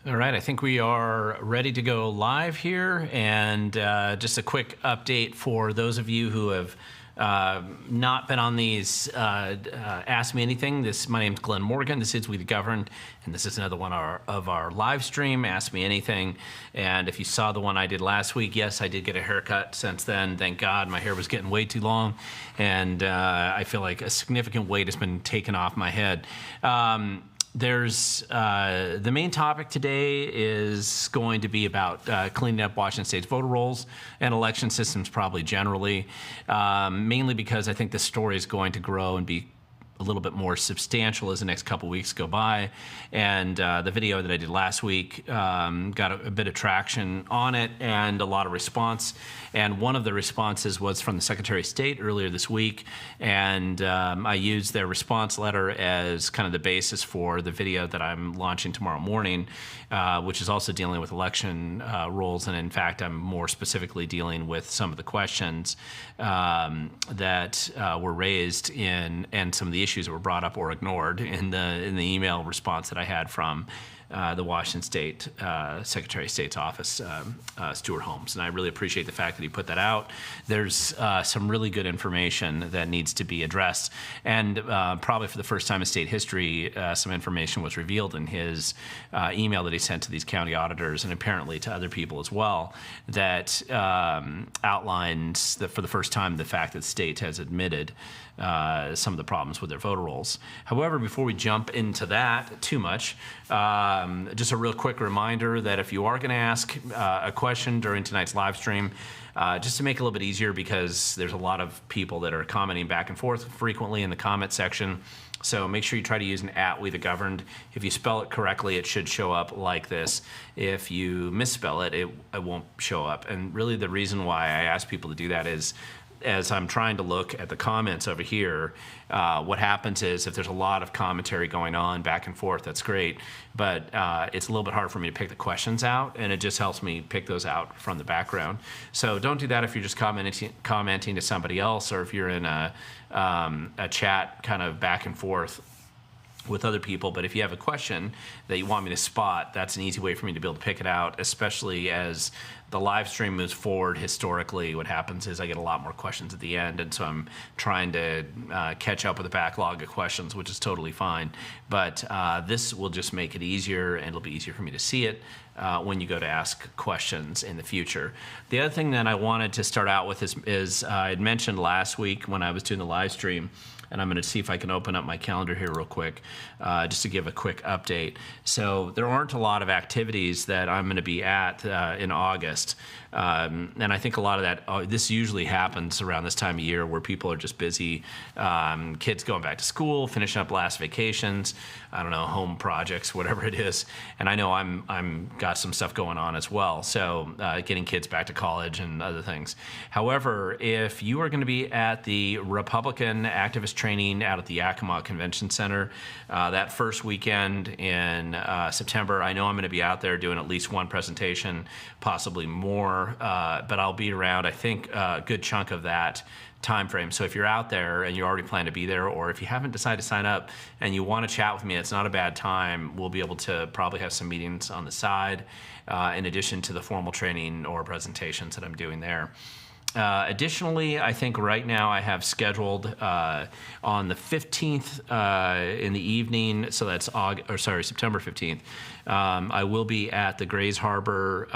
All right, I think we are ready to go live here, and just a quick update for those of you who have not been on these Ask Me Anything. My name's Glen Morgan. This is We the Governed, and this is another one of our live stream, Ask Me Anything. And if you saw the one I did last week, yes, I did get a haircut since then. Thank God, my hair was getting way too long, and I feel like a significant weight has been taken off my head. There's the main topic today is going to be about cleaning up Washington State's voter rolls and election systems probably generally, mainly because I think this story is going to grow and be a little bit more substantial as the next couple weeks go by. And the video that I did last week got a bit of traction on it and a lot of response. And one of the responses was from the Secretary of State earlier this week. And I used their response letter as kind of the basis for the video that I'm launching tomorrow morning, which is also dealing with election rolls. And in fact, I'm more specifically dealing with some of the questions that were raised and some of the issues that were brought up or ignored in the email response that I had from the Washington State Secretary of State's office, Steuart Holmes. And I really appreciate the fact that he put that out. There's some really good information that needs to be addressed. And probably for the first time in state history, some information was revealed in his email that he sent to these county auditors and apparently to other people as well that outlines that for the first time the fact that the state has admitted some of the problems with their voter rolls. However, before we jump into that too much, just a real quick reminder that if you are going to ask a question during tonight's live stream, just to make it a little bit easier because there's a lot of people that are commenting back and forth frequently in the comment section. So make sure you try to use an @WeTheGoverned. If you spell it correctly, it should show up like this. If you misspell it, it won't show up. And really the reason why I ask people to do that is as I'm trying to look at the comments over here, what happens is if there's a lot of commentary going on back and forth, that's great, but it's a little bit hard for me to pick the questions out, and it just helps me pick those out from the background. So don't do that if you're just commenting to somebody else, or if you're in a chat kind of back and forth with other people. But if you have a question that you want me to spot, that's an easy way for me to be able to pick it out, especially as the live stream moves forward. Historically, what happens is I get a lot more questions at the end, and so I'm trying to catch up with a backlog of questions, which is totally fine. But this will just make it easier, and it'll be easier for me to see it when you go to ask questions in the future. The other thing that I wanted to start out with is I had mentioned last week when I was doing the live stream, and I'm going to see if I can open up my calendar here real quick, just to give a quick update. So there aren't a lot of activities that I'm going to be at in August. And I think a lot of that, this usually happens around this time of year where people are just busy, kids going back to school, finishing up last vacations, I don't know, home projects, whatever it is. And I know I'm got some stuff going on as well. So getting kids back to college and other things. However, if you are going to be at the Republican activist training out at the Yakima Convention Center that first weekend in September, I know I'm going to be out there doing at least one presentation, possibly more. But I'll be around, I think, a good chunk of that time frame. So if you're out there and you already plan to be there, or if you haven't decided to sign up and you want to chat with me, it's not a bad time. We'll be able to probably have some meetings on the side in addition to the formal training or presentations that I'm doing there. Additionally, I think right now I have scheduled on the 15th in the evening, so that's September 15th, I will be at the Grays Harbor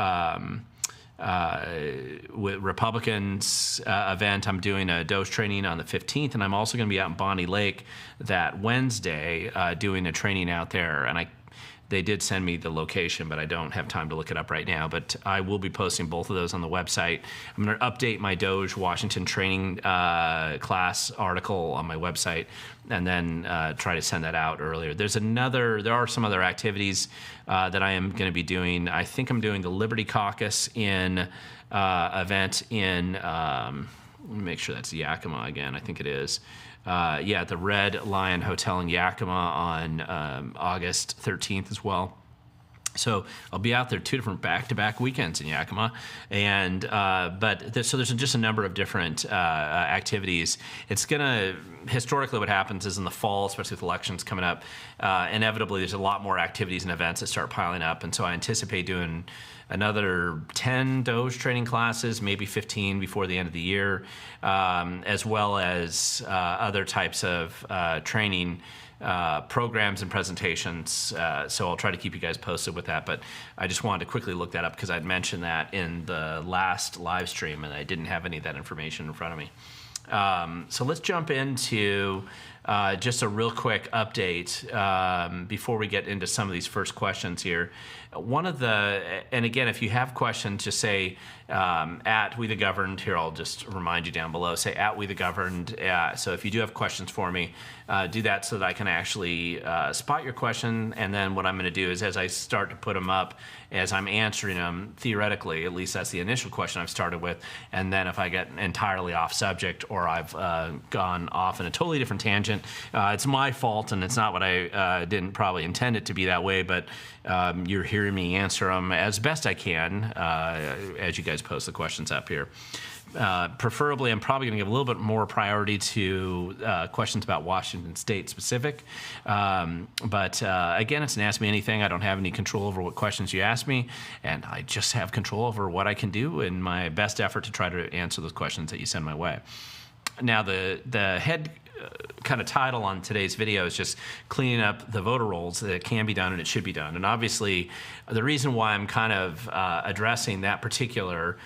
with Republicans event. I'm doing a Doge training on the 15th, and I'm also going to be out in Bonnie Lake that Wednesday doing a training out there. And they did send me the location, but I don't have time to look it up right now. But I will be posting both of those on the website. I'm going to update my Doge Washington training class article on my website, and then try to send that out earlier. There are some other activities that I am going to be doing. I think I'm doing the Liberty Caucus event in, let me make sure that's Yakima again. I think it is. At the Red Lion Hotel in Yakima on August 13th as well. So I'll be out there 2 different back-to-back weekends in Yakima, and so there's just a number of different activities. It's gonna historically what happens is in the fall, especially with elections coming up, inevitably there's a lot more activities and events that start piling up, and so I anticipate doing another 10 Doge training classes, maybe 15 before the end of the year, as well as other types of training programs and presentations, so I'll try to keep you guys posted with that, but I just wanted to quickly look that up because I'd mentioned that in the last live stream and I didn't have any of that information in front of me. So let's jump into just a real quick update before we get into some of these first questions here. And again, if you have questions, just say at We the Governed. Here, I'll just remind you down below, say at We the Governed. So if you do have questions for me, do that so that I can actually spot your question. And then what I'm going to do is as I start to put them up, as I'm answering them, theoretically, at least that's the initial question I've started with. And then if I get entirely off subject or I've gone off in a totally different tangent, it's my fault and it's not what I didn't probably intend it to be that way, but you're hearing me answer them as best I can as you guys post the questions up here. Preferably, I'm probably going to give a little bit more priority to questions about Washington State specific. But again, it's an Ask Me Anything. I don't have any control over what questions you ask me, and I just have control over what I can do in my best effort to try to answer those questions that you send my way. Now, the head kind of title on today's video is just cleaning up the voter rolls that can be done and it should be done. And obviously, the reason why I'm kind of addressing that particular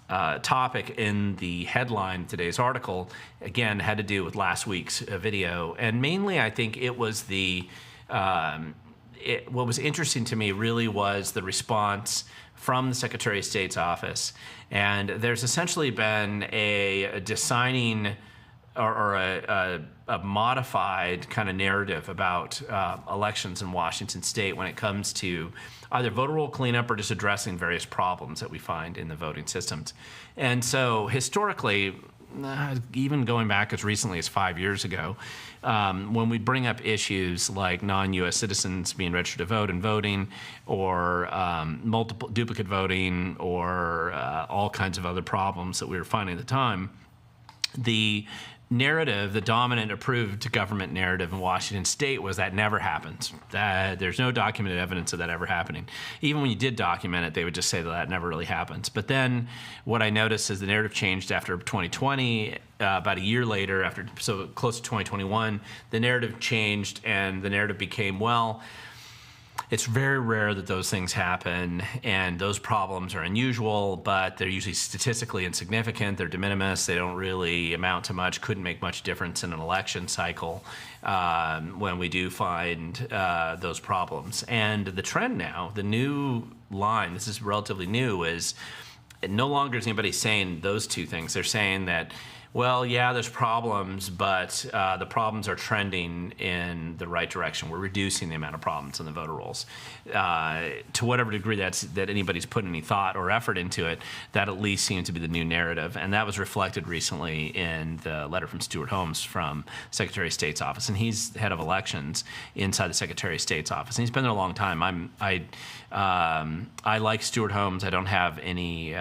topic in the headline of today's article, again, had to do with last week's video. And mainly, I think it was what was interesting to me really was the response from the Secretary of State's office. And there's essentially been a designing or a modified kind of narrative about elections in Washington State when it comes to either voter roll cleanup or just addressing various problems that we find in the voting systems. And so historically, even going back as recently as 5 years ago, when we bring up issues like non-U.S. citizens being registered to vote and voting, or multiple duplicate voting, or all kinds of other problems that we were finding at the time, the narrative, the dominant approved government narrative in Washington State was that never happened. There's no documented evidence of that ever happening. Even when you did document it, they would just say that never really happens. But then what I noticed is the narrative changed after 2020, about a year later, so close to 2021, the narrative changed and the narrative became, well, it's very rare that those things happen, and those problems are unusual, but they're usually statistically insignificant. They're de minimis. They don't really amount to much, couldn't make much difference in an election cycle when we do find those problems. And the trend now, the new line, this is relatively new, is no longer is anybody saying those two things. They're saying that, well, yeah, there's problems, but the problems are trending in the right direction. We're reducing the amount of problems in the voter rolls. To whatever degree that anybody's put any thought or effort into it, that at least seems to be the new narrative. And that was reflected recently in the letter from Steuart Holmes from Secretary of State's office. And he's head of elections inside the Secretary of State's office. And he's been there a long time. I like Steuart Holmes. I don't have any,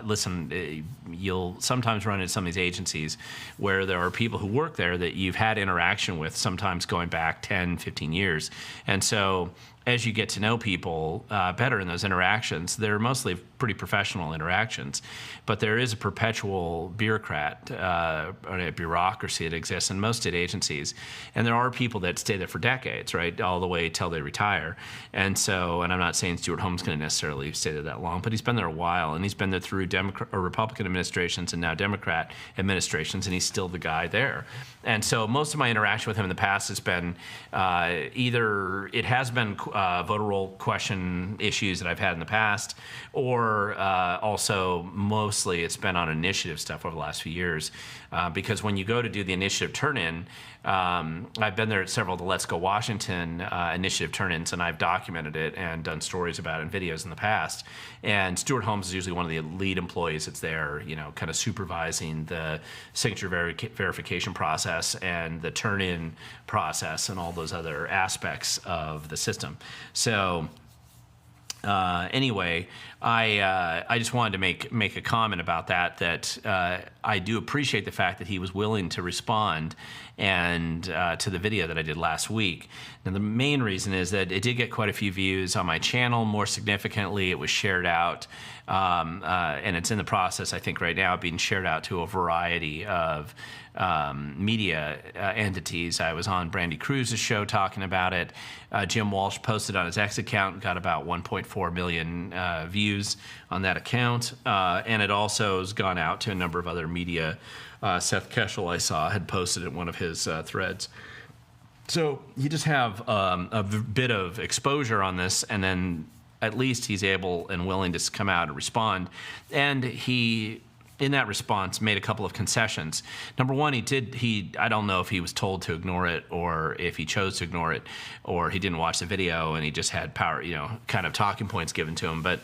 listen, you'll sometimes run into some of these agencies where there are people who work there that you've had interaction with, sometimes going back 10, 15 years. And so as you get to know people better in those interactions, they're mostly pretty professional interactions, but there is a perpetual bureaucrat, or a bureaucracy that exists in most state agencies, and there are people that stay there for decades, right, all the way till they retire. And so, and I'm not saying Steuart Holmes going to necessarily stay there that long, but he's been there a while, and he's been there through Republican administrations and now Democrat administrations, and he's still the guy there. And so most of my interaction with him in the past has been either it has been voter roll question issues that I've had in the past, or also mostly it's been on initiative stuff over the last few years. Because when you go to do the initiative turn-in, I've been there at several of the Let's Go Washington initiative turn-ins, and I've documented it and done stories about it and videos in the past. And Steuart Holmes is usually one of the lead employees that's there, you know, kind of supervising the signature verification process and the turn-in process and all those other aspects of the system. So anyway, I just wanted to make a comment about that I do appreciate the fact that he was willing to respond and to the video that I did last week. Now, the main reason is that it did get quite a few views on my channel. More significantly, it was shared out, and it's in the process, I think, right now, being shared out to a variety of media entities. I was on Brandy Cruz's show talking about it. Jim Walsh posted on his X account, got about 1.4 million views on that account, and it also has gone out to a number of other media. Seth Keschel, I saw, had posted in one of his threads. So you just have a bit of exposure on this, and then at least he's able and willing to come out and respond. And he, in that response, made a couple of concessions. Number one, I don't know if he was told to ignore it or if he chose to ignore it, or he didn't watch the video and he just had kind of talking points given to him. But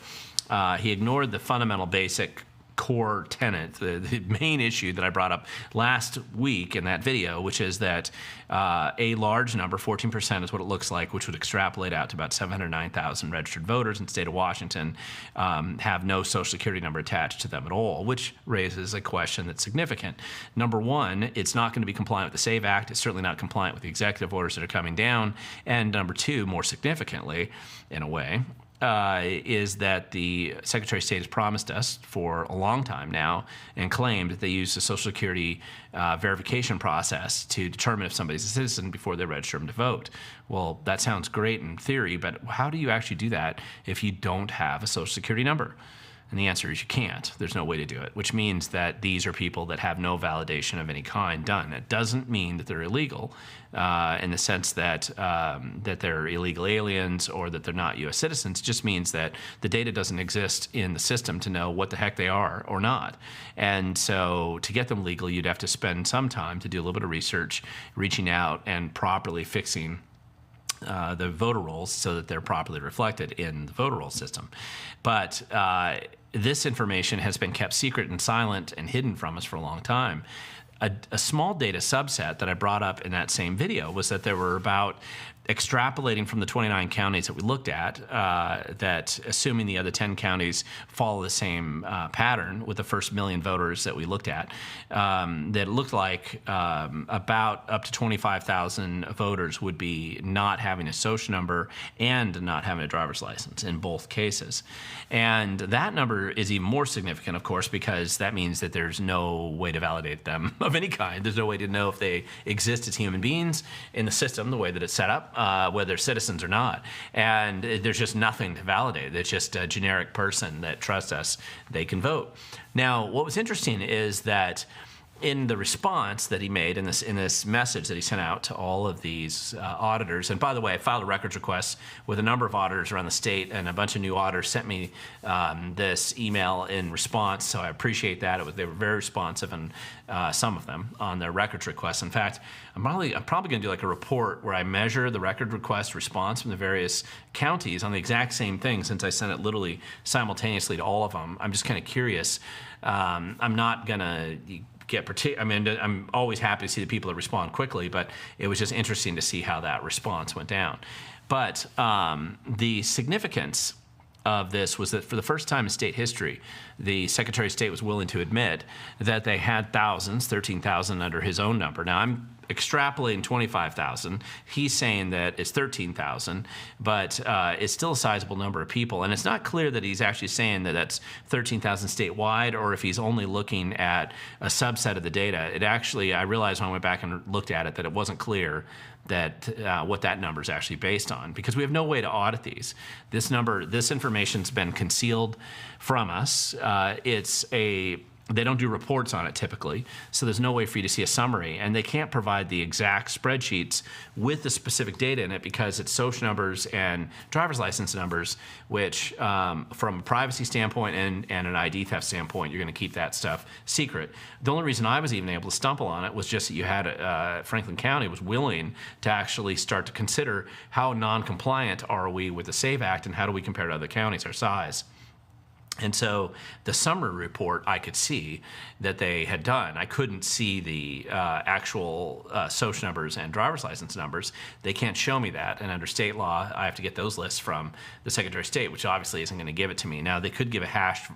he ignored the fundamental basic core tenet, the main issue that I brought up last week in that video, which is that a large number, 14% is what it looks like, which would extrapolate out to about 709,000 registered voters in the state of Washington, have no Social Security number attached to them at all, which raises a question that's significant. Number one, it's not going to be compliant with the SAVE Act. It's certainly not compliant with the executive orders that are coming down. And number two, more significantly, in a way, is that the Secretary of State has promised us for a long time now and claimed that they use the Social Security verification process to determine if somebody's a citizen before they register them to vote. Well, that sounds great in theory, but how do you actually do that if you don't have a Social Security number? And the answer is you can't. There's no way to do it, which means that these are people that have no validation of any kind done. It doesn't mean that they're illegal in the sense that that they're illegal aliens or that they're not U.S. citizens. It just means that the data doesn't exist in the system to know what the heck they are or not. And so to get them legal, you'd have to spend some time to do a little bit of research, reaching out and properly fixing the voter rolls so that they're properly reflected in the voter roll system. But this information has been kept secret and silent and hidden from us for a long time. A small data subset that I brought up in that same video was that there were about, extrapolating from the 29 counties that we looked at, that assuming the other 10 counties follow the same pattern with the first million voters that we looked at, that it looked like about up to 25,000 voters would be not having a social number and not having a driver's license in both cases. And that number is even more significant, of course, because that means that there's no way to validate them of any kind. There's no way to know if they exist as human beings in the system the way that it's set up, whether they're citizens or not. And there's just nothing to validate. It's just a generic person that trusts us, they can vote. Now, what was interesting is that in the response that he made in this message that he sent out to all of these auditors, and by the way, I filed a records request with a number of auditors around the state, and a bunch of new auditors sent me this email in response, so I appreciate that. They were very responsive, and some of them on their records requests. In fact, I'm probably going to do like a report where I measure the record request response from the various counties on the exact same thing, since I sent it literally simultaneously to all of them. I'm just kind of curious. I'm not going to I'm always happy to see the people that respond quickly, but it was just interesting to see how that response went down. But the significance of this was that for the first time in state history, the Secretary of State was willing to admit that they had thousands, 13,000 under his own number. Now, I'm extrapolating 25,000. He's saying that it's 13,000, but it's still a sizable number of people. And it's not clear that he's actually saying that that's 13,000 statewide, or if he's only looking at a subset of the data. It actually, I realized when I went back and looked at it that it wasn't clear that what that number is actually based on, because we have no way to audit these. This information's been concealed from us. They don't do reports on it typically, so there's no way for you to see a summary, and they can't provide the exact spreadsheets with the specific data in it because it's social numbers and driver's license numbers, which from a privacy standpoint and an ID theft standpoint, you're going to keep that stuff secret. The only reason I was even able to stumble on it was just that you had Franklin County was willing to actually start to consider how non-compliant are we with the SAVE Act and how do we compare to other counties our size. And so the summary report I could see that they had done. I couldn't see the actual social numbers and driver's license numbers. They can't show me that. And under state law, I have to get those lists from the Secretary of State, which obviously isn't going to give it to me. Now, they could give a hashed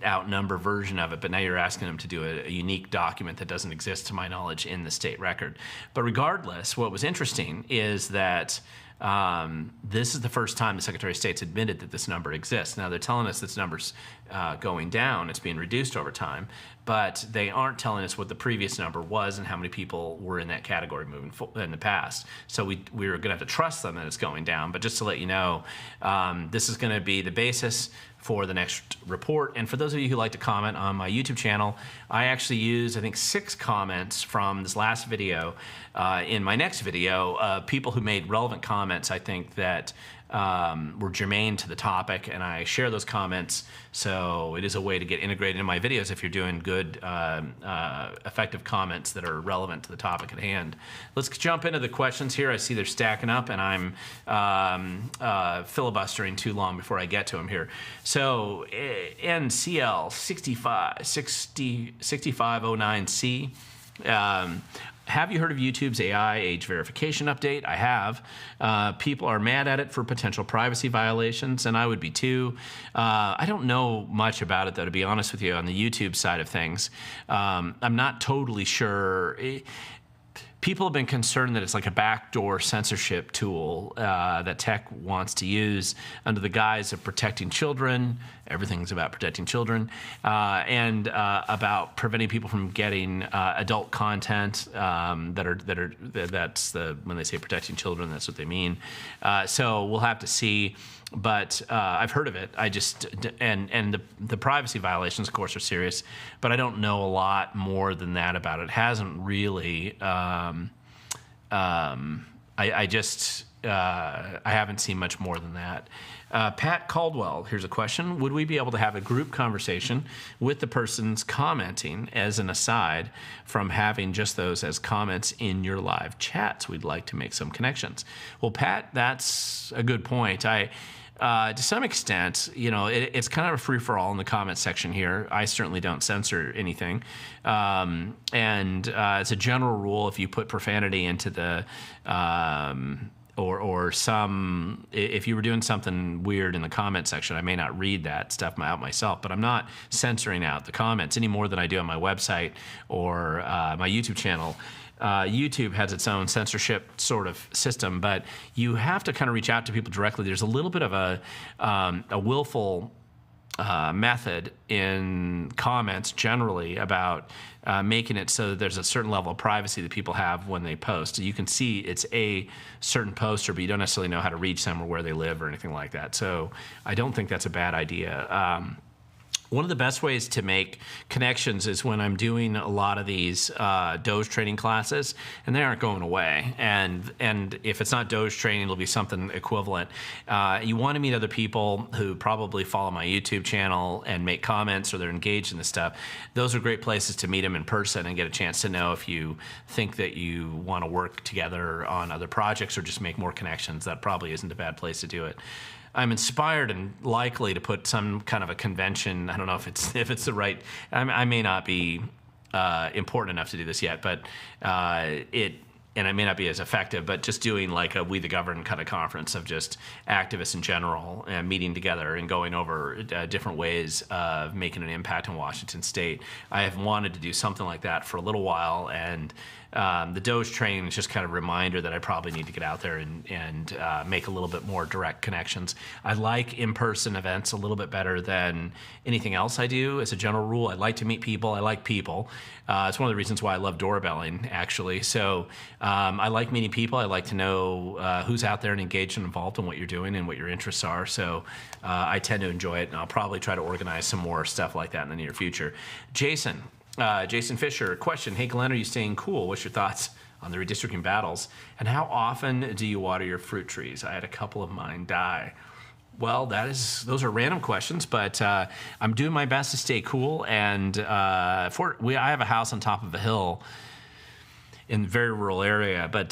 out number version of it, but now you're asking them to do a unique document that doesn't exist, to my knowledge, in the state record. But regardless, what was interesting is that this is the first time the Secretary of State's admitted that this number exists. Now, they're telling us this number's going down. It's being reduced over time. But they aren't telling us what the previous number was and how many people were in that category moving in the past. So we were going to have to trust them that it's going down. But just to let you know, this is going to be the basis for the next report. And for those of you who like to comment on my YouTube channel, I actually used, I think, 6 comments from this last video in my next video, people who made relevant comments, I think, that were germane to the topic, and I share those comments, so it is a way to get integrated in my videos if you're doing good, effective comments that are relevant to the topic at hand. Let's jump into the questions here. I see they're stacking up, and I'm filibustering too long before I get to them here. So NCL 6509C. Have you heard of YouTube's AI age verification update? I have. People are mad at it for potential privacy violations, and I would be too. I don't know much about it, though, to be honest with you, on the YouTube side of things. I'm not totally sure. People have been concerned that it's like a backdoor censorship tool that tech wants to use under the guise of protecting children. Everything's about protecting children, and about preventing people from getting adult content that's when they say protecting children, that's what they mean. So we'll have to see. But I've heard of it. I just and the privacy violations, of course, are serious. But I don't know a lot more than that about it. It hasn't really. I haven't seen much more than that. Pat Caldwell, here's a question. Would we be able to have a group conversation with the persons commenting as an aside from having just those as comments in your live chats? We'd like to make some connections. Well, Pat, that's a good point. To some extent, it's kind of a free-for-all in the comment section here. I certainly don't censor anything. And as a general rule, if you put profanity into the if you were doing something weird in the comment section, I may not read that stuff out myself, but I'm not censoring out the comments any more than I do on my website or my YouTube channel. YouTube has its own censorship sort of system, but you have to kind of reach out to people directly. There's a little bit of a willful method in comments generally about making it so that there's a certain level of privacy that people have when they post. You can see it's a certain poster, but you don't necessarily know how to reach them or where they live or anything like that. So I don't think that's a bad idea. One of the best ways to make connections is when I'm doing a lot of these Doge training classes, and they aren't going away. And if it's not Doge training, it'll be something equivalent. You want to meet other people who probably follow my YouTube channel and make comments, or they're engaged in this stuff. Those are great places to meet them in person and get a chance to know if you think that you want to work together on other projects or just make more connections. That probably isn't a bad place to do it. I'm inspired and likely to put some kind of a convention. I don't know if it's the right. I may not be important enough to do this yet, but and it may not be as effective, but just doing like a We the Govern kind of conference of just activists in general and meeting together and going over different ways of making an impact in Washington State. I have wanted to do something like that for a little while, and the Doge training is just kind of a reminder that I probably need to get out there and make a little bit more direct connections. I like in-person events a little bit better than anything else I do. As a general rule, I like to meet people. I like people. It's one of the reasons why I love doorbelling, actually. So I like meeting people. I like to know who's out there and engaged and involved in what you're doing and what your interests are. So I tend to enjoy it, and I'll probably try to organize some more stuff like that in the near future. Jason Fischer, question. Hey, Glenn, are you staying cool? What's your thoughts on the redistricting battles? And how often do you water your fruit trees? I had a couple of mine die. Well, those are random questions, but I'm doing my best to stay cool. And I have a house on top of a hill. in very rural area. But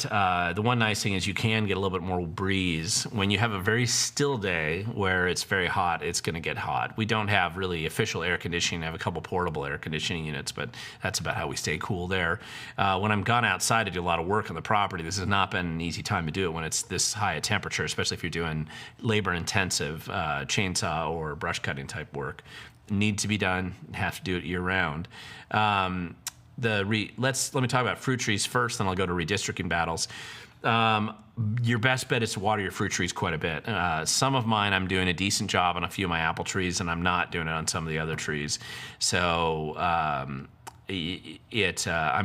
the one nice thing is you can get a little bit more breeze. When you have a very still day where it's very hot, it's going to get hot. We don't have really official air conditioning. I have a couple portable air conditioning units, but that's about how we stay cool there. When I'm gone outside to do a lot of work on the property, this has not been an easy time to do it when it's this high a temperature, especially if you're doing labor-intensive chainsaw or brush cutting type work. Need to be done, have to do it year-round. Let me talk about fruit trees first, then I'll go to redistricting battles. Your best bet is to water your fruit trees quite a bit. Some of mine, I'm doing a decent job on a few of my apple trees, and I'm not doing it on some of the other trees. So I'm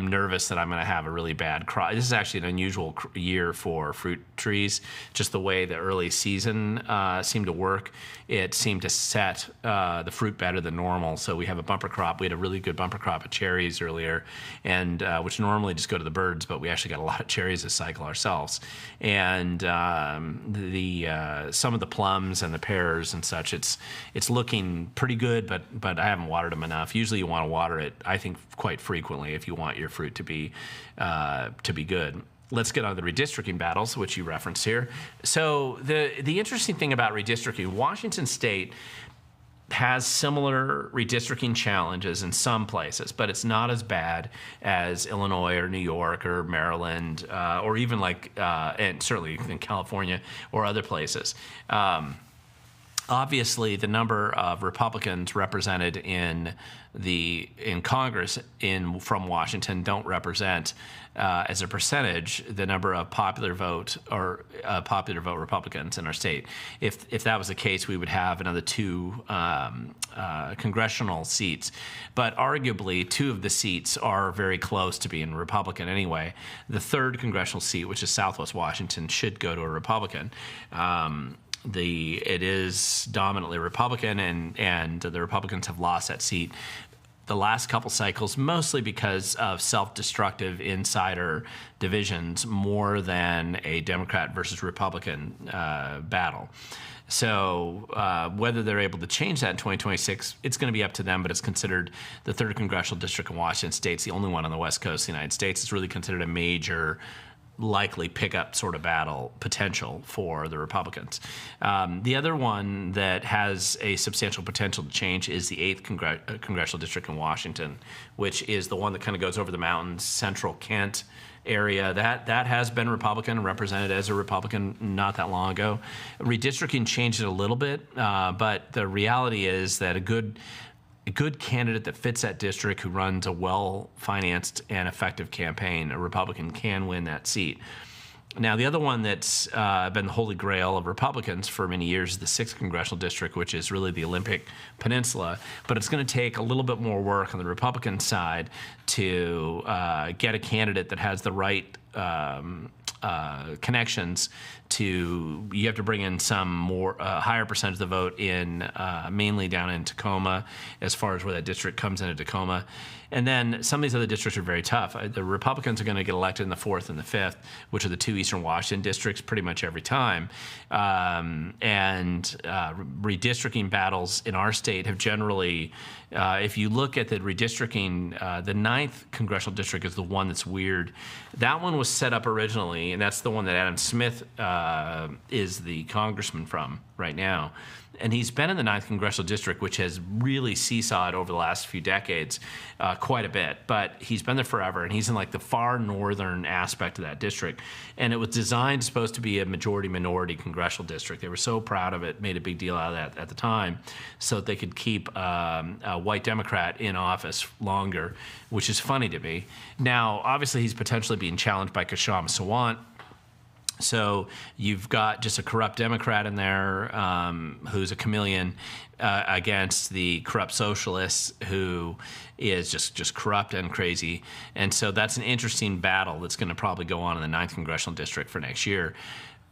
nervous that I'm going to have a really bad crop. This is actually an unusual year for fruit trees. Just the way the early season seemed to work, it seemed to set the fruit better than normal. So we have a bumper crop. We had a really good bumper crop of cherries earlier, and which normally just go to the birds, but we actually got a lot of cherries this cycle ourselves. And some of the plums and the pears and such, it's looking pretty good, but I haven't watered them enough. Usually you want to water it, I think, quite frequently if you want your fruit to be good. Let's get on to the redistricting battles, which you referenced here. So the interesting thing about redistricting, Washington State has similar redistricting challenges in some places, but it's not as bad as Illinois or New York or Maryland or even and certainly in California or other places. Obviously, the number of Republicans represented in Congress from Washington don't represent as a percentage the number of popular vote Republicans in our state. If that was the case, we would have another 2 congressional seats. But arguably, 2 of the seats are very close to being Republican anyway. The 3rd congressional seat, which is Southwest Washington, should go to a Republican. It is dominantly Republican, and the Republicans have lost that seat the last couple cycles, mostly because of self-destructive insider divisions more than a Democrat versus Republican battle. So whether they're able to change that in 2026, it's going to be up to them, but it's considered the 3rd congressional district in Washington State. It's the only one on the west coast of the United States. It's really considered a major likely pickup sort of battle potential for the Republicans. The other one that has a substantial potential to change is the 8th congressional district in Washington, which is the one that kind of goes over the mountains, central Kent area. That has been Republican, represented as a Republican not that long ago. Redistricting changed it a little bit, but the reality is that a good candidate that fits that district, who runs a well-financed and effective campaign, a Republican, can win that seat. Now, the other one that's been the holy grail of Republicans for many years is the 6th congressional district, which is really the Olympic Peninsula. But it's going to take a little bit more work on the Republican side to get a candidate that has the right connections you have to bring in some more higher percentage of the vote in mainly down in Tacoma, as far as where that district comes into Tacoma. And then some of these other districts are very tough. The Republicans are going to get elected in the 4th and the 5th, which are the 2 Eastern Washington districts pretty much every time. Redistricting battles in our state have generally, if you look at the redistricting, the 9th congressional district is the one that's weird. That one was set up originally, and that's the one that Adam Smith is the congressman from right now. And he's been in the 9th congressional district, which has really seesawed over the last few decades quite a bit. But he's been there forever, and he's in like the far northern aspect of that district. And it was designed supposed to be a majority-minority congressional district. They were so proud of it, made a big deal out of that at the time, so that they could keep a white Democrat in office longer, which is funny to me. Now, obviously, he's potentially being challenged by Kashama Sawant. So you've got just a corrupt Democrat in there who's a chameleon against the corrupt socialist who is just corrupt and crazy. And so that's an interesting battle that's going to probably go on in the 9th congressional district for next year.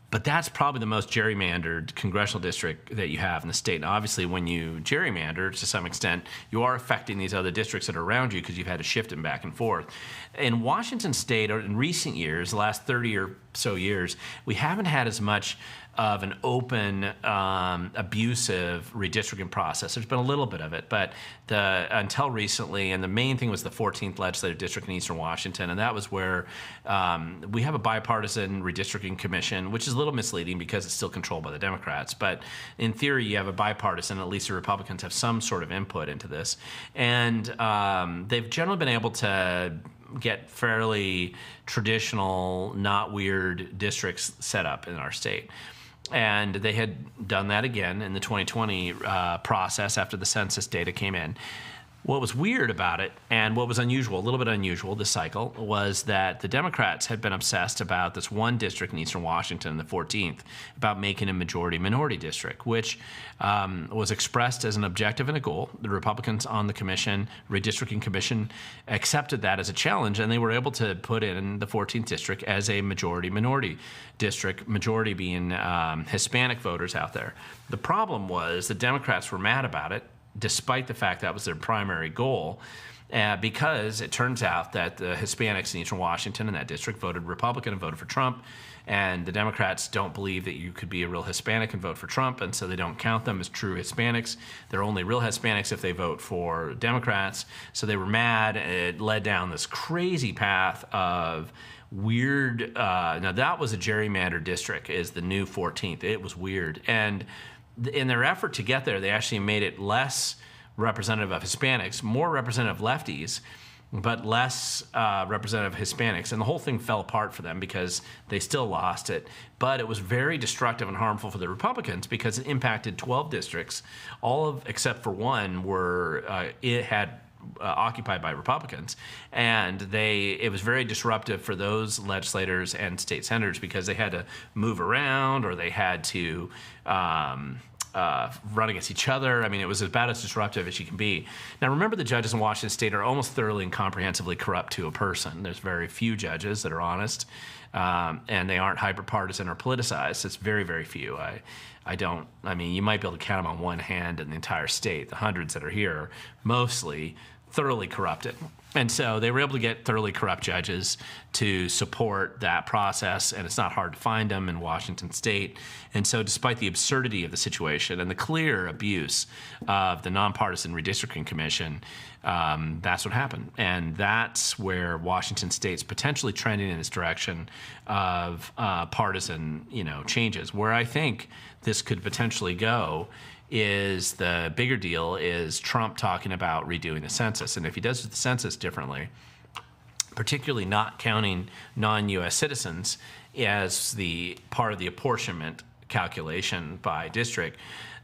But that's probably the most gerrymandered congressional district that you have in the state. And obviously, when you gerrymander, to some extent, you are affecting these other districts that are around you because you've had to shift them back and forth. In Washington state, or in recent years, the last 30 or so years, we haven't had as much of an open, abusive redistricting process. There's been a little bit of it, but until recently, and the main thing was the 14th Legislative District in Eastern Washington, and that was where we have a bipartisan redistricting commission, which is a little misleading because it's still controlled by the Democrats. But in theory, you have a bipartisan, at least the Republicans have some sort of input into this. And they've generally been able to get fairly traditional, not weird districts set up in our state. And they had done that again in the 2020 process after the census data came in. What was weird about it, and what was unusual, a little bit unusual this cycle, was that the Democrats had been obsessed about this one district in Eastern Washington, the 14th, about making a majority-minority district, which was expressed as an objective and a goal. The Republicans on the commission, redistricting commission, accepted that as a challenge, and they were able to put in the 14th district as a majority-minority district, majority being Hispanic voters out there. The problem was the Democrats were mad about it, despite the fact that was their primary goal, because it turns out that the Hispanics in Eastern Washington in that district voted Republican and voted for Trump, and the Democrats don't believe that you could be a real Hispanic and vote for Trump, and so they don't count them as true Hispanics. They're only real Hispanics if they vote for Democrats. So they were mad, and it led down this crazy path of weird. Now that was a gerrymandered district, is the new 14th. It was weird, and in their effort to get there, they actually made it less representative of Hispanics, more representative of lefties, but less representative of Hispanics. And the whole thing fell apart for them because they still lost it. But it was very destructive and harmful for the Republicans because it impacted 12 districts. Except for one, occupied by Republicans, and it was very disruptive for those legislators and state senators because they had to move around or they had to run against each other. I mean, it was about as disruptive as you can be. Now, remember, the judges in Washington State are almost thoroughly and comprehensively corrupt to a person. There's very few judges that are honest, and they aren't hyper-partisan or politicized. It's very, very few. I mean, you might be able to count them on one hand in the entire state. The hundreds that are here are mostly thoroughly corrupted. And so they were able to get thoroughly corrupt judges to support that process, and it's not hard to find them in Washington State. And so despite the absurdity of the situation and the clear abuse of the nonpartisan redistricting commission, that's what happened. And that's where Washington State's potentially trending in this direction of partisan, changes. Where I think this could potentially go is the bigger deal is Trump talking about redoing the census. And if he does the census differently, particularly not counting non-U.S. citizens as the part of the apportionment calculation by district,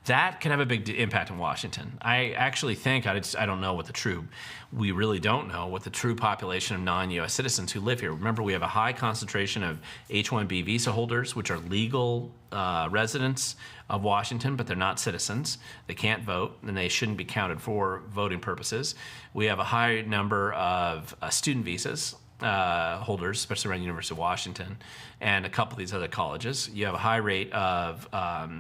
that can have a big impact in Washington. I actually think, we really don't know what the true population of non-U.S. citizens who live here. Remember, we have a high concentration of H-1B visa holders, which are legal residents of Washington, but they're not citizens. They can't vote, and they shouldn't be counted for voting purposes. We have a high number of student visas holders, especially around the University of Washington, and a couple of these other colleges. You have a high rate of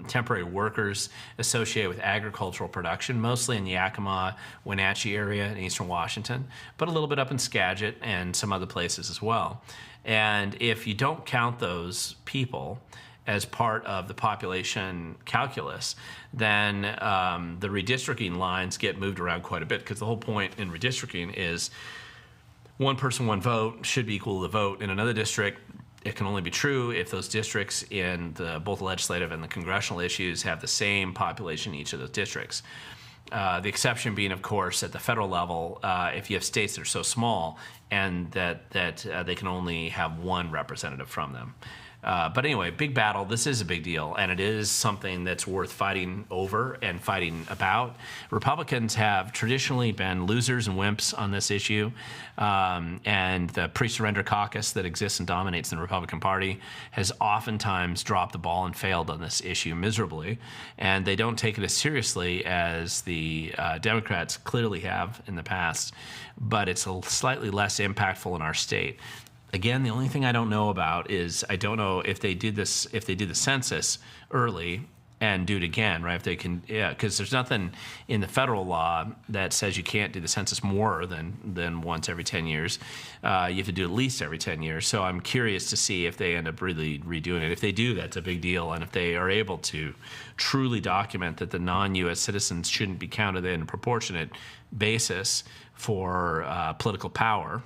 temporary workers associated with agricultural production, mostly in the Yakima, Wenatchee area in eastern Washington, but a little bit up in Skagit and some other places as well. And if you don't count those people as part of the population calculus, then the redistricting lines get moved around quite a bit, because the whole point in redistricting is one person, one vote should be equal to the vote in another district. It can only be true if those districts in both the legislative and the congressional issues have the same population in each of those districts. The exception being, of course, at the federal level, if you have states that are so small and that they can only have one representative from them. But anyway, big battle. This is a big deal, and it is something that's worth fighting over and fighting about. Republicans have traditionally been losers and wimps on this issue, and the pre-surrender caucus that exists and dominates in the Republican Party has oftentimes dropped the ball and failed on this issue miserably, and they don't take it as seriously as the Democrats clearly have in the past, but it's slightly less impactful in our state. Again, the only thing I don't know about is I don't know if they did the census early and do it again, right? If they can, yeah, because there's nothing in the federal law that says you can't do the census more than once every 10 years. You have to do it at least every 10 years. So I'm curious to see if they end up really redoing it. If they do, that's a big deal. And if they are able to truly document that the non-U.S. citizens shouldn't be counted in a proportionate basis for political power,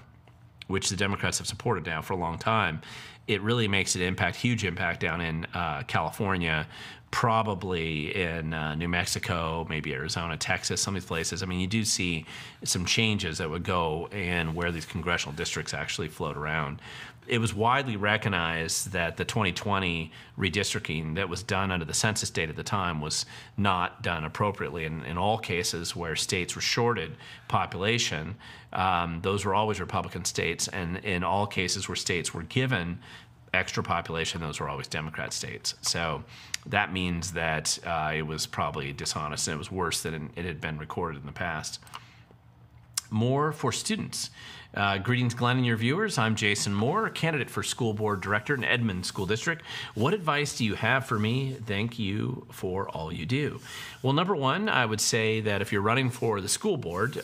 which the Democrats have supported now for a long time, it really makes an impact, huge impact down in California, probably in New Mexico, maybe Arizona, Texas, some of these places. I mean, you do see some changes that would go in where these congressional districts actually float around. It was widely recognized that the 2020 redistricting that was done under the census date at the time was not done appropriately. In all cases where states were shorted population, those were always Republican states, and in all cases where states were given extra population, those were always Democrat states. So that means that it was probably dishonest, and it was worse than it had been recorded in the past. More for students. Greetings, Glenn, and your viewers. I'm Jason Moore, candidate for school board director in Edmond School District. What advice do you have for me? Thank you for all you do. Well, number one, I would say that if you're running for the school board,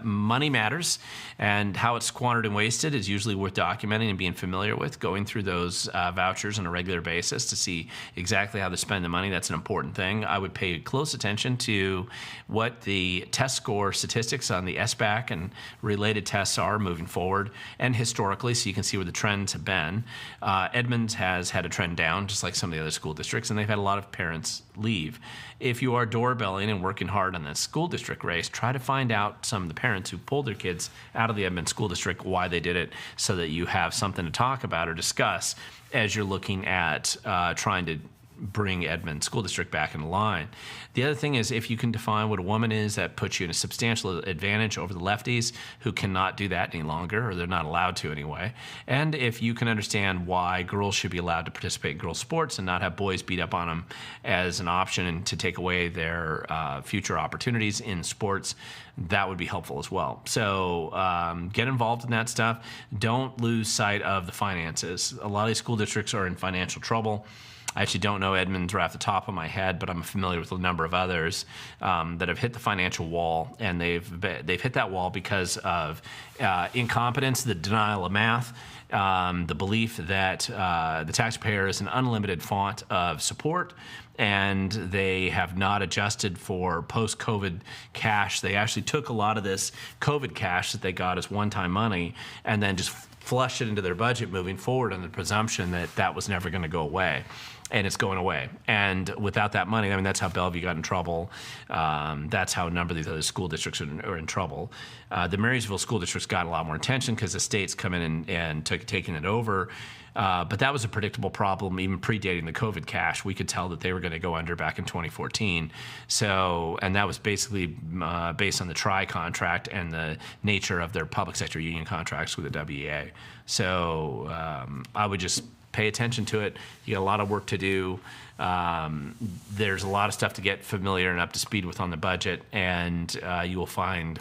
money matters, and how it's squandered and wasted is usually worth documenting and being familiar with, going through those vouchers on a regular basis to see exactly how to spend the money. That's an important thing. I would pay close attention to what the test score statistics on the SBAC and related tests are moving forward, and historically, so you can see where the trends have been. Edmonds has had a trend down, just like some of the other school districts, and they've had a lot of parents leave. If you are doorbelling and working hard on that school district race, try to find out some of the parents who pulled their kids out of the Edmonds School District, why they did it, so that you have something to talk about or discuss as you're looking at trying to bring Edmonds School District back into line. The other thing is, if you can define what a woman is, that puts you in a substantial advantage over the lefties who cannot do that any longer, or they're not allowed to anyway. And if you can understand why girls should be allowed to participate in girls' sports and not have boys beat up on them as an option and to take away their future opportunities in sports, that would be helpful as well. So get involved in that stuff. Don't lose sight of the finances. A lot of these school districts are in financial trouble. I actually don't know Edmonds right off the top of my head, but I'm familiar with a number of others that have hit the financial wall, and they've hit that wall because of incompetence, the denial of math, the belief that the taxpayer is an unlimited font of support, and they have not adjusted for post-COVID cash. They actually took a lot of this COVID cash that they got as one-time money and then just flushed it into their budget moving forward on the presumption that that was never going to go away. And it's going away. And without that money, I mean, that's how Bellevue got in trouble. That's how a number of these other school districts are in trouble. The Marysville School District's got a lot more attention because the state's come in and taking it over. But that was a predictable problem, even predating the COVID cash. We could tell that they were going to go under back in 2014. So, and that was basically based on the TRI contract and the nature of their public sector union contracts with the WEA. So I would just pay attention to it. You got a lot of work to do. There's a lot of stuff to get familiar and up to speed with on the budget, and you will find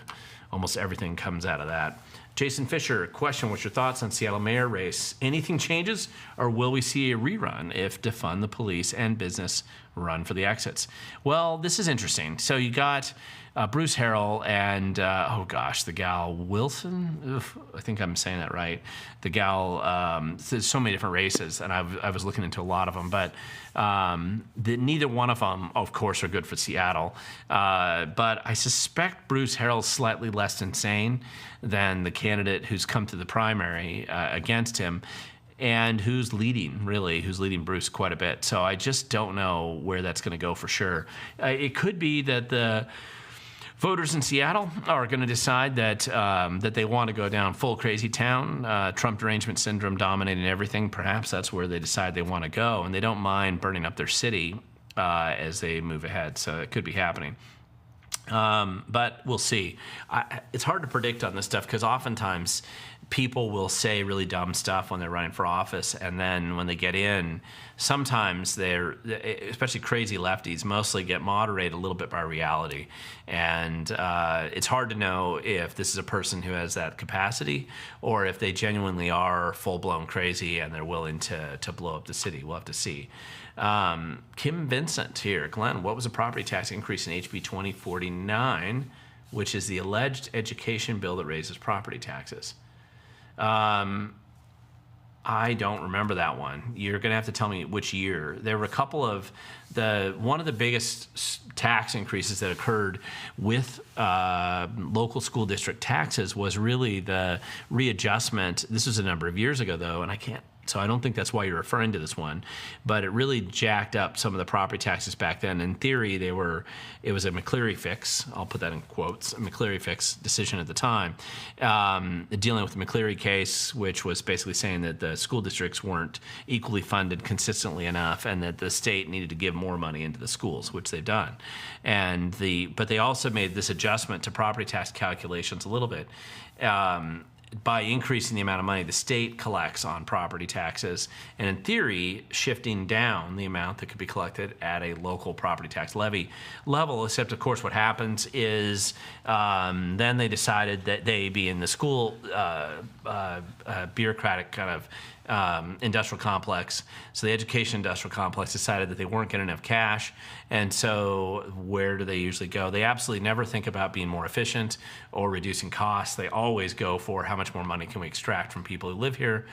almost everything comes out of that. Jason Fischer, question, what's your thoughts on Seattle mayor race? Anything changes, or will we see a rerun if defund the police and business run for the exits? Well, this is interesting. So you got Bruce Harrell and, oh gosh, the gal Wilson? Oof, I think I'm saying that right. The gal, there's so many different races, and I was looking into a lot of them, but neither one of them, of course, are good for Seattle. But I suspect Bruce Harrell's slightly less insane than the candidate who's come to the primary against him, and who's leading Bruce quite a bit. So I just don't know where that's going to go for sure. It could be that the voters in Seattle are going to decide that that they want to go down full crazy town, Trump derangement syndrome dominating everything. Perhaps that's where they decide they want to go, and they don't mind burning up their city as they move ahead. So it could be happening. But we'll see. It's hard to predict on this stuff because oftentimes people will say really dumb stuff when they're running for office, and then when they get in, sometimes they're, especially crazy lefties, mostly get moderated a little bit by reality. And it's hard to know if this is a person who has that capacity or if they genuinely are full-blown crazy and they're willing to blow up the city. We'll have to see. Kim Vincent here. Glenn, what was the property tax increase in HB 2049, which is the alleged education bill that raises property taxes? I don't remember that one. You're going to have to tell me which year. There were a couple of one of the biggest tax increases that occurred with local school district taxes was really the readjustment. This was a number of years ago, though, and so I don't think that's why you're referring to this one, but it really jacked up some of the property taxes back then. In theory, it was a McCleary fix. I'll put that in quotes, a McCleary fix decision at the time, dealing with the McCleary case, which was basically saying that the school districts weren't equally funded consistently enough and that the state needed to give more money into the schools, which they've done. But they also made this adjustment to property tax calculations a little bit. By increasing the amount of money the state collects on property taxes, and in theory, shifting down the amount that could be collected at a local property tax levy level, except, of course, what happens is then they decided that they, being the school bureaucratic kind of industrial complex. So the education industrial complex decided that they weren't getting enough cash. And so where do they usually go? They absolutely never think about being more efficient or reducing costs. They always go for how much more money can we extract from people who live here.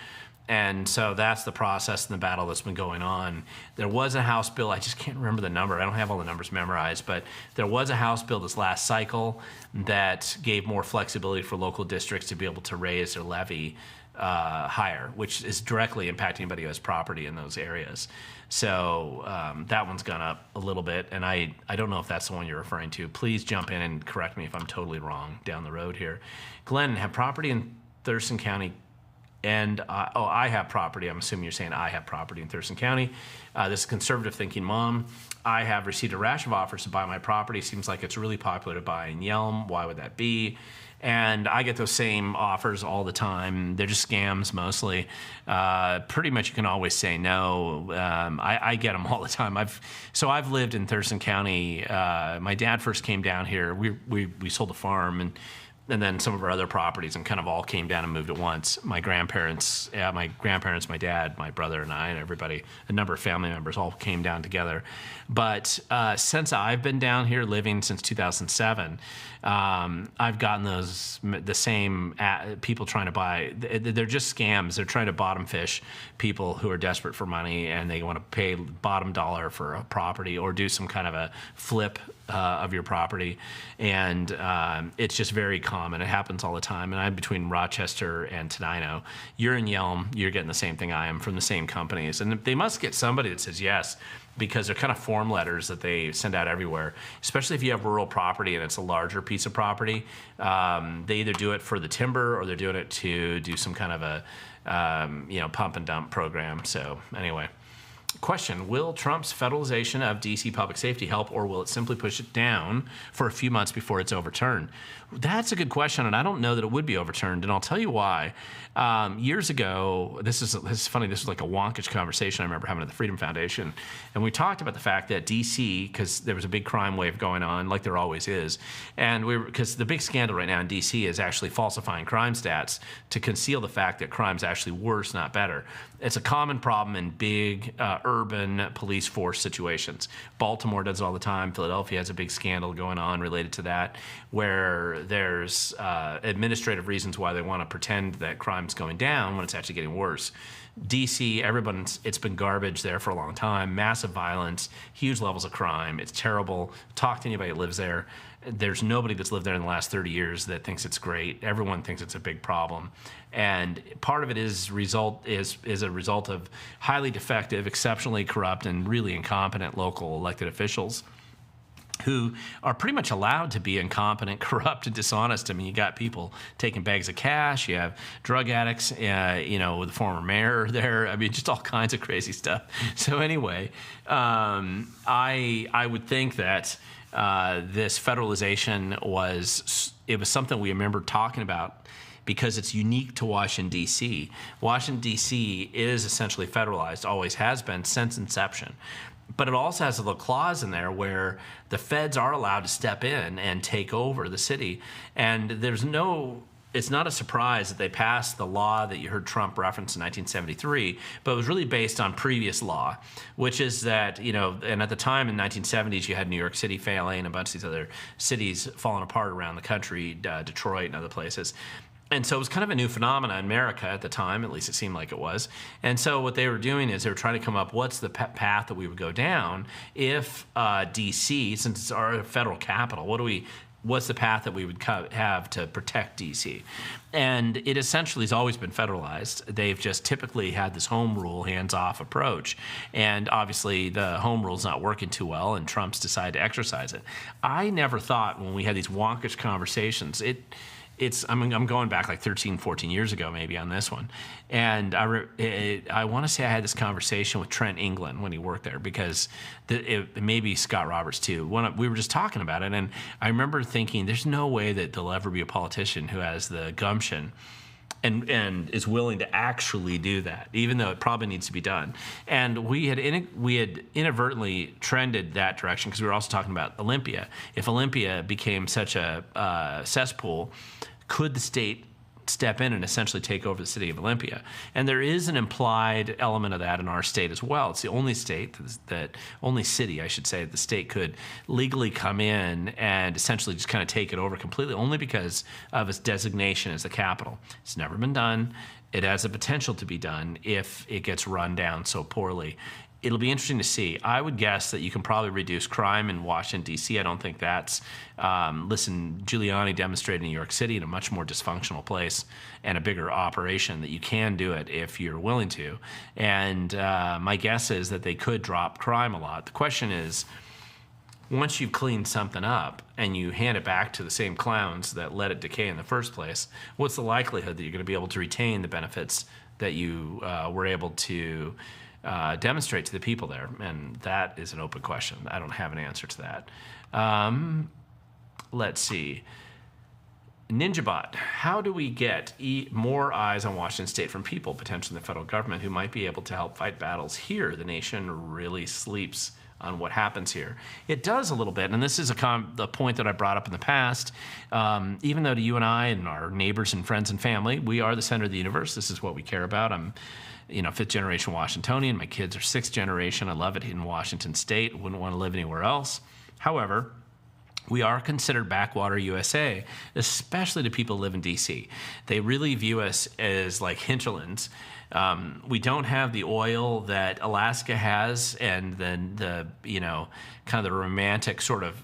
And so that's the process and the battle that's been going on. There was a House bill, I just can't remember the number, I don't have all the numbers memorized, but there was a House bill this last cycle that gave more flexibility for local districts to be able to raise their levy higher, which is directly impacting anybody who has property in those areas. So that one's gone up a little bit, and I don't know if that's the one you're referring to. Please jump in and correct me if I'm totally wrong down the road here. Glenn, have property in Thurston County, and I have property. I'm assuming you're saying I have property in Thurston County. This is conservative thinking mom. I have received a rash of offers to buy my property. Seems like it's really popular to buy in Yelm. Why would that be? And I get those same offers all the time. They're just scams mostly. Pretty much you can always say no. I get them all the time. I've lived in Thurston County. My dad first came down here. We sold a farm and then some of our other properties, and kind of all came down and moved at once. My grandparents, my dad, my brother and I, and everybody, a number of family members all came down together. But since I've been down here living since 2007, I've gotten the same people trying to buy. They're just scams. They're trying to bottom fish people who are desperate for money and they want to pay bottom dollar for a property or do some kind of a flip of your property. And it's just very common. It happens all the time. And I'm between Rochester and Tenino. You're in Yelm. You're getting the same thing I am from the same companies. And they must get somebody that says yes, because they're kind of form letters that they send out everywhere, especially if you have rural property and it's a larger piece of property. They either do it for the timber or they're doing it to do some kind of a pump and dump program. So anyway. Question, will Trump's federalization of D.C. public safety help, or will it simply push it down for a few months before it's overturned? That's a good question, and I don't know that it would be overturned, and I'll tell you why. Years ago, this is funny, this was like a wonkish conversation I remember having at the Freedom Foundation, and we talked about the fact that D.C., because there was a big crime wave going on, like there always is, and because the big scandal right now in D.C. is actually falsifying crime stats to conceal the fact that crime's actually worse, not better. It's a common problem in big urban police force situations. Baltimore does it all the time. Philadelphia has a big scandal going on related to that, where there's administrative reasons why they want to pretend that crime's going down when it's actually getting worse. DC, it's been garbage there for a long time. Massive violence, huge levels of crime. It's terrible. Talk to anybody that lives there. There's nobody that's lived there in the last 30 years that thinks it's great. Everyone thinks it's a big problem. And part of it is a result of highly defective, exceptionally corrupt, and really incompetent local elected officials who are pretty much allowed to be incompetent, corrupt, and dishonest. I mean, you got people taking bags of cash. You have drug addicts, with the former mayor there. I mean, just all kinds of crazy stuff. So anyway, I would think that this federalization was something we remember talking about because it's unique to Washington, D.C. Washington, D.C. is essentially federalized, always has been since inception. But it also has a little clause in there where the feds are allowed to step in and take over the city. And it's not a surprise that they passed the law that you heard Trump reference in 1973, but it was really based on previous law, which is that, and at the time in the 1970s, you had New York City failing, a bunch of these other cities falling apart around the country, Detroit and other places. And so it was kind of a new phenomenon in America at the time, at least it seemed like it was. And so what they were doing is they were trying to come up, what's the path that we would go down if D.C., since it's our federal capital, what's the path that we would have to protect D.C.? And it essentially has always been federalized. They've just typically had this home rule, hands-off approach. And obviously the home rule's not working too well, and Trump's decided to exercise it. I never thought when we had these wonkish conversations, I'm going back like 13, 14 years ago maybe on this one. And I want to say I had this conversation with Trent England when he worked there, because maybe Scott Roberts too. We were just talking about it, and I remember thinking there's no way that there'll ever be a politician who has the gumption and is willing to actually do that, even though it probably needs to be done. And we had inadvertently trended that direction because we were also talking about Olympia. If Olympia became such a cesspool, could the state step in and essentially take over the city of Olympia? And there is an implied element of that in our state as well. It's the only state only city, I should say, the state could legally come in and essentially just kind of take it over completely, only because of its designation as the capital. It's never been done. It has the potential to be done if it gets run down so poorly. It'll be interesting to see. I would guess that you can probably reduce crime in Washington, D.C. I don't think that's... Giuliani demonstrated in New York City in a much more dysfunctional place and a bigger operation that you can do it if you're willing to. And my guess is that they could drop crime a lot. The question is, once you've cleaned something up and you hand it back to the same clowns that let it decay in the first place, what's the likelihood that you're going to be able to retain the benefits that you were able to demonstrate to the people there? And that is an open question. I don't have an answer to that. Let's see. NinjaBot, how do we get more eyes on Washington State from people, potentially the federal government, who might be able to help fight battles here? The nation really sleeps on what happens here. It does a little bit, and this is the point that I brought up in the past. Even though to you and I and our neighbors and friends and family, we are the center of the universe. This is what we care about. I'm fifth generation Washingtonian. My kids are sixth generation. I love it in Washington State. Wouldn't want to live anywhere else. However, we are considered backwater USA, especially to people who live in D.C. They really view us as like hinterlands. We don't have the oil that Alaska has, and then kind of the romantic sort of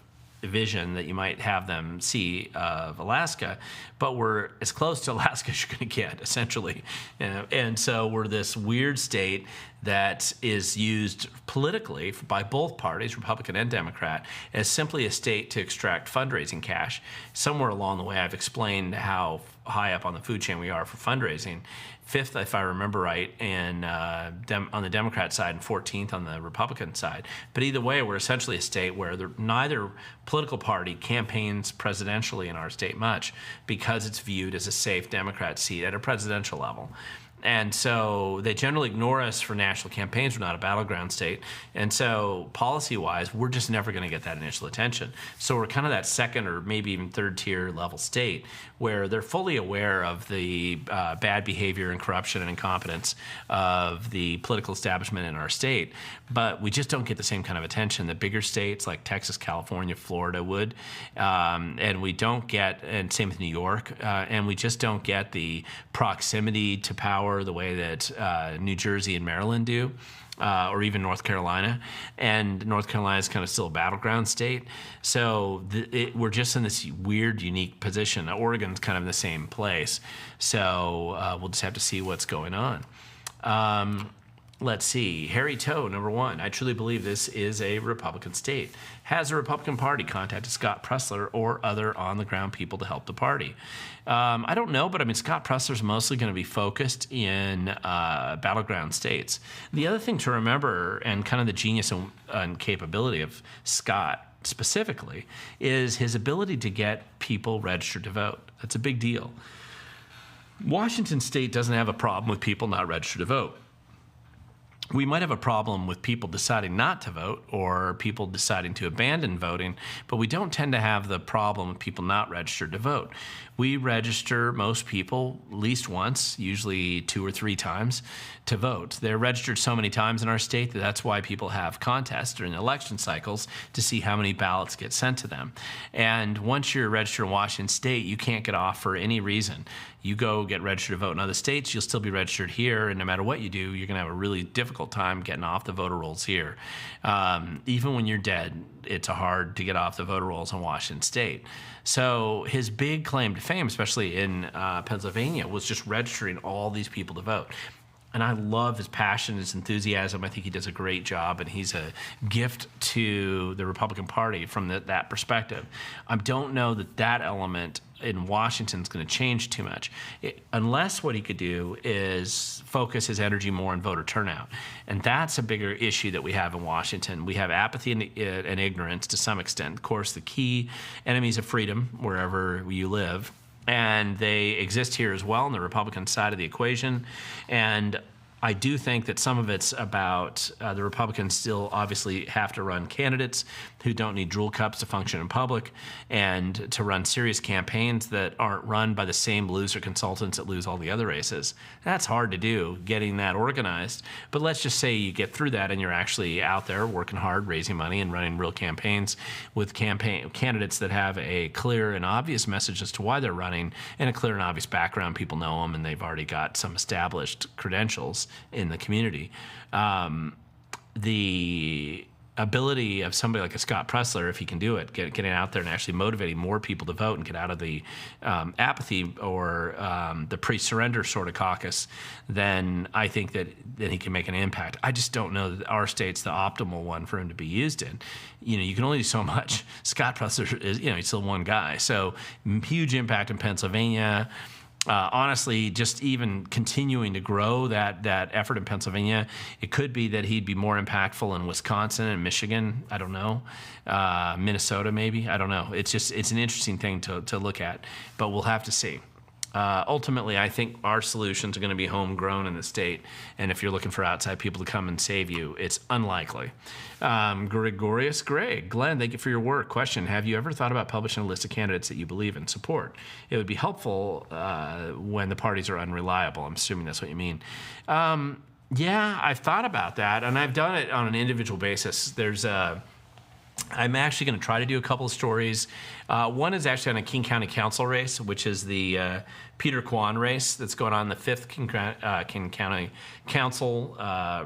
vision that you might have them see of Alaska, but we're as close to Alaska as you're going to get, essentially. And so we're this weird state that is used politically by both parties, Republican and Democrat, as simply a state to extract fundraising cash. Somewhere along the way, I've explained how high up on the food chain we are for fundraising. Fifth, if I remember right, on the Democrat side, and 14th on the Republican side. But either way, we're essentially a state where neither political party campaigns presidentially in our state much, because it's viewed as a safe Democrat seat at a presidential level. And so they generally ignore us for national campaigns. We're not a battleground state. And so policy-wise, we're just never going to get that initial attention. So we're kind of that second or maybe even third tier level state where they're fully aware of the bad behavior and corruption and incompetence of the political establishment in our state. But we just don't get the same kind of attention that bigger states like Texas, California, Florida would. And we don't get, and same with New York, and we just don't get the proximity to power the way that New Jersey and Maryland do, or even North Carolina. And North Carolina is kind of still a battleground state. So we're just in this weird, unique position. Oregon's kind of in the same place. So we'll just have to see what's going on. Let's see. Harry Toe, number one. I truly believe this is a Republican state. Has the Republican Party contacted Scott Presler or other on-the-ground people to help the party? I don't know, but I mean, Scott Presler's mostly going to be focused in battleground states. The other thing to remember, and kind of the genius and capability of Scott specifically is his ability to get people registered to vote. That's a big deal. Washington State doesn't have a problem with people not registered to vote. We might have a problem with people deciding not to vote or people deciding to abandon voting, but we don't tend to have the problem with people not registered to vote. We register most people at least once, usually 2 or 3 times, to vote. They're registered so many times in our state that that's why people have contests during election cycles to see how many ballots get sent to them. And once you're registered in Washington State, you can't get off for any reason. You go get registered to vote in other states, you'll still be registered here, and no matter what you do, you're going to have a really difficult time getting off the voter rolls here. Even when you're dead, it's hard to get off the voter rolls in Washington State. So his big claim to fame, especially in Pennsylvania, was just registering all these people to vote. And I love his passion, his enthusiasm. I think he does a great job, and he's a gift to the Republican Party from that perspective. I don't know that element in Washington is going to change too much, unless what he could do is focus his energy more on voter turnout. And that's a bigger issue that we have in Washington. We have apathy and ignorance to some extent. Of course, the key enemies of freedom, wherever you live, and they exist here as well on the Republican side of the equation. And I do think that some of it's about the Republicans still obviously have to run candidates who don't need drool cups to function in public and to run serious campaigns that aren't run by the same loser consultants that lose all the other races. That's hard to do, getting that organized. But let's just say you get through that and you're actually out there working hard, raising money and running real campaigns with candidates that have a clear and obvious message as to why they're running and a clear and obvious background. People know them and they've already got some established credentials in the community. The ability of somebody like a Scott Presler, if he can do it, getting out there and actually motivating more people to vote and get out of the apathy or the pre-surrender sort of caucus, then I think that he can make an impact. I just don't know that our state's the optimal one for him to be used in. You can only do so much. Scott Presler is, he's still one guy. So huge impact in Pennsylvania. Honestly, just even continuing to grow that effort in Pennsylvania, it could be that he'd be more impactful in Wisconsin and Michigan. I don't know. Minnesota, maybe. I don't know. It's an interesting thing to look at, but we'll have to see. Ultimately, I think our solutions are going to be homegrown in the state, and if you're looking for outside people to come and save you, it's unlikely. Gregorius Gray, Glenn, thank you for your work. Question, have you ever thought about publishing a list of candidates that you believe and support? It would be helpful when the parties are unreliable. I'm assuming that's what you mean. Yeah, I've thought about that, and I've done it on an individual basis. I'm actually going to try to do a couple of stories. One is actually on a King County Council race, which is the Peter Quan race that's going on in the 5th King County Council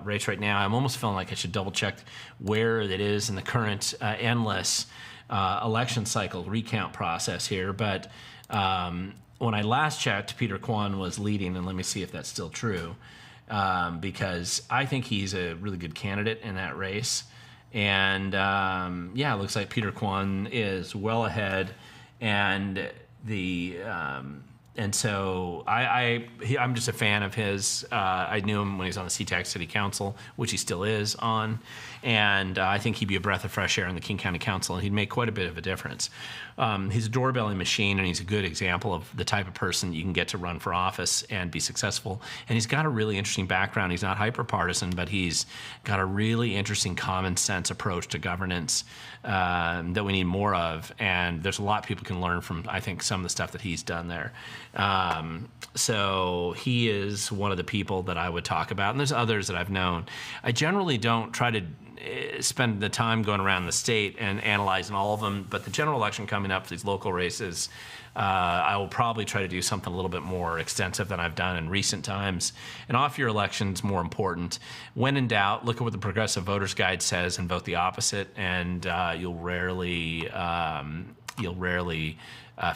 race right now. I'm almost feeling like I should double check where it is in the current endless election cycle recount process here. But when I last checked, Peter Quan was leading, and let me see if that's still true, because I think he's a really good candidate in that race. And it looks like Peter Quan is well ahead, and so I'm just a fan of his. I knew him when he was on the SeaTac City Council, which he still is on, and I think he'd be a breath of fresh air in the King County Council, and he'd make quite a bit of a difference. He's a doorbelling machine, and he's a good example of the type of person you can get to run for office and be successful. And he's got a really interesting background. He's not hyper-partisan, but he's got a really interesting common sense approach to governance that we need more of. And there's a lot people can learn from, I think, some of the stuff that he's done there. So he is one of the people that I would talk about. And there's others that I've known. I generally don't try to spend the time going around the state and analyzing all of them, but the general election coming up for these local races, I will probably try to do something a little bit more extensive than I've done in recent times. And off-year elections, more important. When in doubt, look at what the Progressive Voters Guide says and vote the opposite, and you'll rarely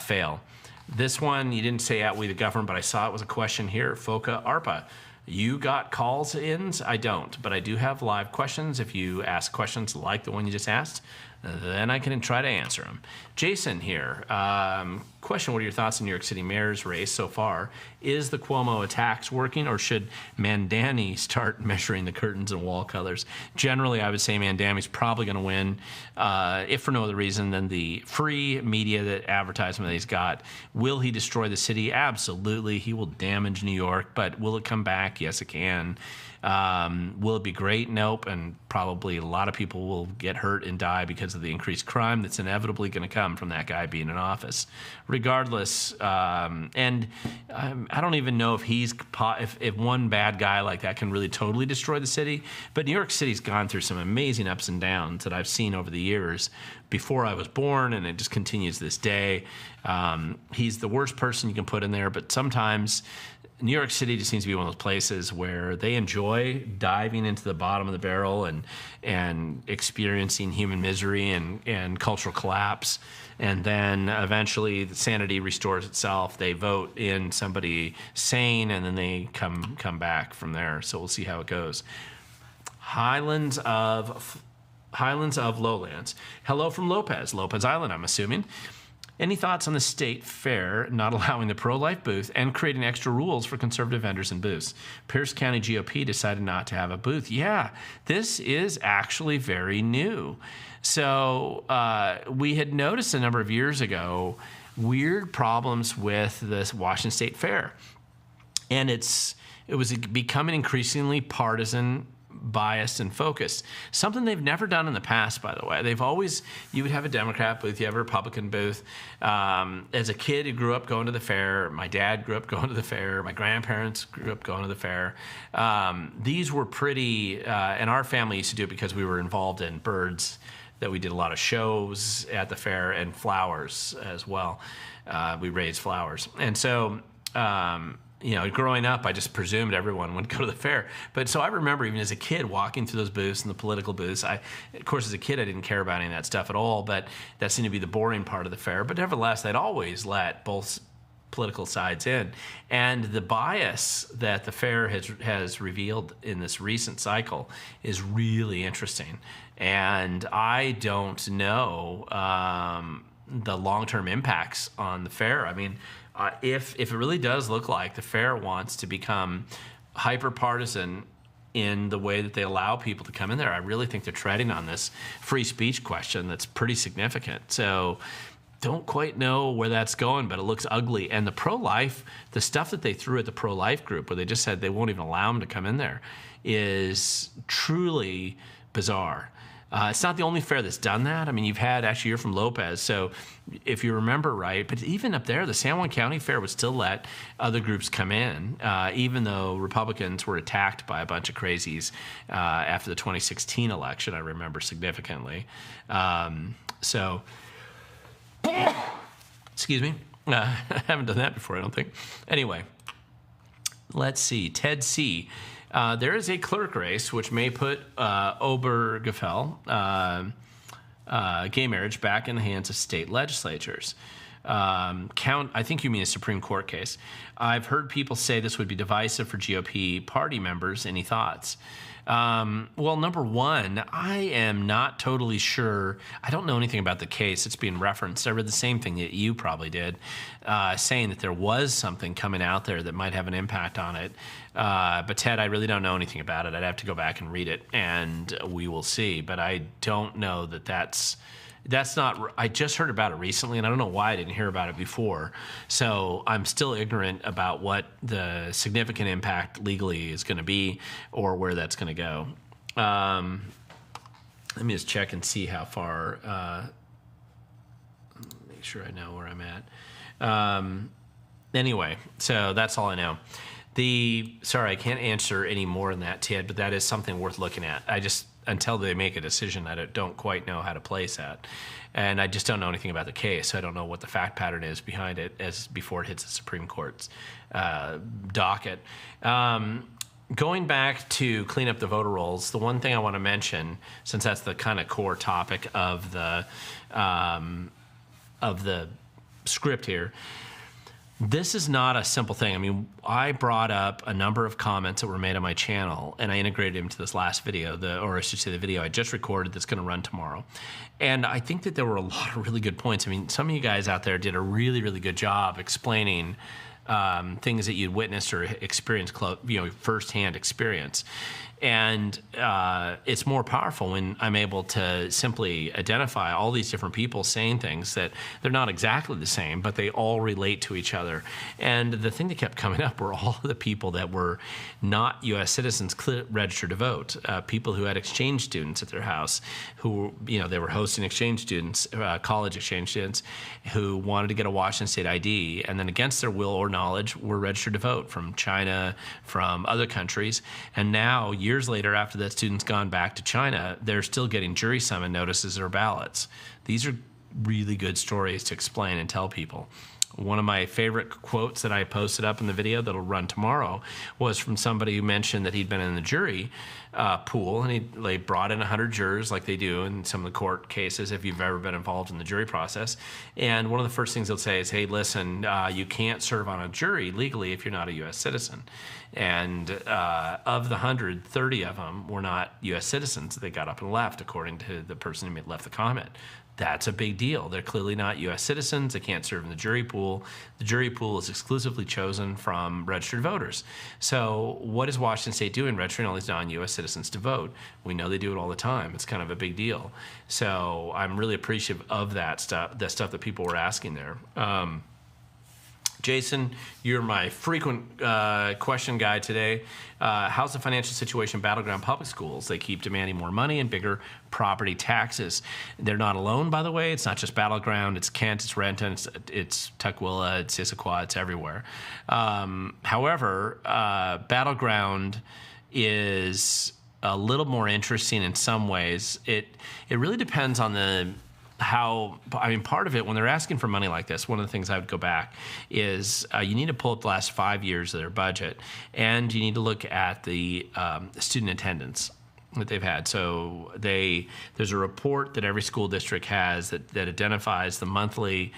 fail. This one, you didn't say "Out we the government," but I saw it was a question here. Foca ARPA. You got calls-ins? I don't, but I do have live questions. If you ask questions like the one you just asked, then I can try to answer them. Jason here. Question, what are your thoughts on New York City mayor's race so far? Is the Cuomo attacks working, or should Mandani start measuring the curtains and wall colors? Generally, I would say Mandani's probably going to win, if for no other reason than the free media that advertisement that he's got. Will he destroy the city? Absolutely. He will damage New York, but will it come back? Yes, it can. Will it be great? Nope. And probably a lot of people will get hurt and die because of the increased crime that's inevitably going to come from that guy being in office. Regardless, and I don't even know if if one bad guy like that can really totally destroy the city. But New York City's gone through some amazing ups and downs that I've seen over the years before I was born, and it just continues this day. He's the worst person you can put in there, but sometimes New York City just seems to be one of those places where they enjoy diving into the bottom of the barrel and experiencing human misery and cultural collapse. And then eventually the sanity restores itself. They vote in somebody sane, and then they come back from there. So we'll see how it goes. Highlands of Lowlands. Hello from Lopez Island, I'm assuming. Any thoughts on the state fair not allowing the pro-life booth and creating extra rules for conservative vendors and booths? Pierce County GOP decided not to have a booth. Yeah, this is actually very new. So we had noticed a number of years ago weird problems with this Washington State Fair. And it was becoming increasingly partisan, biased, and focused. Something they've never done in the past, by the way. You would have a Democrat booth, you have a Republican booth. As a kid who grew up going to the fair, my dad grew up going to the fair, my grandparents grew up going to the fair. These were pretty, and our family used to do it because we were involved in birds, that we did a lot of shows at the fair, and flowers as well. We raised flowers. And so, growing up, I just presumed everyone would go to the fair. But so I remember even as a kid walking through those booths and the political booths. Of course, as a kid, I didn't care about any of that stuff at all, but that seemed to be the boring part of the fair. But nevertheless, they'd always let both political sides in. And the bias that the fair has revealed in this recent cycle is really interesting. And I don't know the long-term impacts on the fair. I mean, if it really does look like the fair wants to become hyper-partisan in the way that they allow people to come in there, I really think they're treading on this free speech question that's pretty significant. So don't quite know where that's going, but it looks ugly. And the pro-life, the stuff that they threw at the pro-life group, where they just said they won't even allow them to come in there, is truly bizarre. It's not the only fair that's done that. I mean, you're from Lopez, so if you remember right, but even up there, the San Juan County Fair would still let other groups come in, even though Republicans were attacked by a bunch of crazies after the 2016 election, I remember significantly. Excuse me. I haven't done that before, I don't think. Anyway, let's see. Ted C. There is a clerk race which may put Obergefell, gay marriage, back in the hands of state legislatures. I think you mean a Supreme Court case. I've heard people say this would be divisive for GOP party members. Any thoughts? Well, number one, I am not totally sure. I don't know anything about the case. It's being referenced. I read the same thing that you probably did, saying that there was something coming out there that might have an impact on it. But Ted, I really don't know anything about it. I'd have to go back and read it, and we will see. But I don't know that's not. I just heard about it recently, and I don't know why I didn't hear about it before. So I'm still ignorant about what the significant impact legally is going to be, or where that's going to go. Let me just check and see how far. Make sure I know where I'm at. Anyway, so that's all I know. Sorry, I can't answer any more than that, Ted, but that is something worth looking at. Until they make a decision, I don't quite know how to place that. And I just don't know anything about the case. I don't know what the fact pattern is behind it before it hits the Supreme Court's docket. Going back to clean up the voter rolls, the one thing I want to mention, since that's the kind of core topic of the script here, This is not a simple thing. I mean, I brought up a number of comments that were made on my channel, and I integrated them into this last video, or I should say the video I just recorded that's going to run tomorrow. And I think that there were a lot of really good points. I mean, some of you guys out there did a really, really good job explaining things that you'd witnessed or experienced, firsthand experience. And it's more powerful when I'm able to simply identify all these different people saying things that they're not exactly the same, but they all relate to each other. And the thing that kept coming up were all of the people that were not U.S. citizens registered to vote, people who had exchange students at their house, who, they were hosting exchange students, college exchange students, who wanted to get a Washington State ID, and then against their will or knowledge were registered to vote from China, from other countries. And now, years later, after that student's gone back to China, they're still getting jury summon notices or ballots. These are really good stories to explain and tell people. One of my favorite quotes that I posted up in the video that'll run tomorrow was from somebody who mentioned that he'd been in the jury pool, and they brought in 100 jurors like they do in some of the court cases if you've ever been involved in the jury process. And one of the first things they'll say is, hey, listen, you can't serve on a jury legally if you're not a U.S. citizen. And of the 100, 30 of them were not U.S. citizens. They got up and left, according to the person who left the comment. That's a big deal. They're clearly not U.S. citizens. They can't serve in the jury pool. The jury pool is exclusively chosen from registered voters. So what is Washington State doing, registering all these non-U.S. citizens to vote? We know they do it all the time. It's kind of a big deal. So I'm really appreciative of that stuff that people were asking there. Jason, you're my frequent question guy today. How's the financial situation in Battleground Public Schools? They keep demanding more money and bigger property taxes. They're not alone, by the way. It's not just Battleground. It's Kent, it's Renton, it's Tukwila, it's Issaquah, it's everywhere. However, Battleground is a little more interesting in some ways. It really depends on part of it, when they're asking for money like this, one of the things I would go back is you need to pull up the last 5 years of their budget, and you need to look at the student attendance that they've had. So there's a report that every school district has that identifies the monthly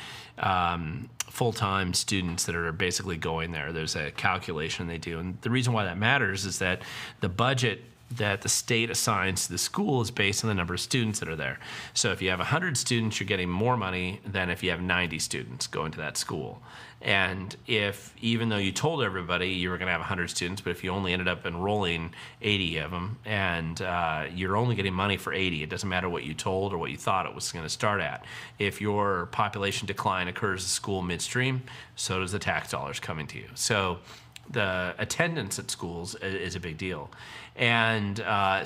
full-time students that are basically going there. There's a calculation they do. And the reason why that matters is that the budget that the state assigns to the school is based on the number of students that are there. So if you have 100 students, you're getting more money than if you have 90 students going to that school. And even though you told everybody you were going to have 100 students, but if you only ended up enrolling 80 of them, and you're only getting money for 80, it doesn't matter what you told or what you thought it was going to start at. If your population decline occurs at school midstream, so does the tax dollars coming to you. So the attendance at schools is a big deal. And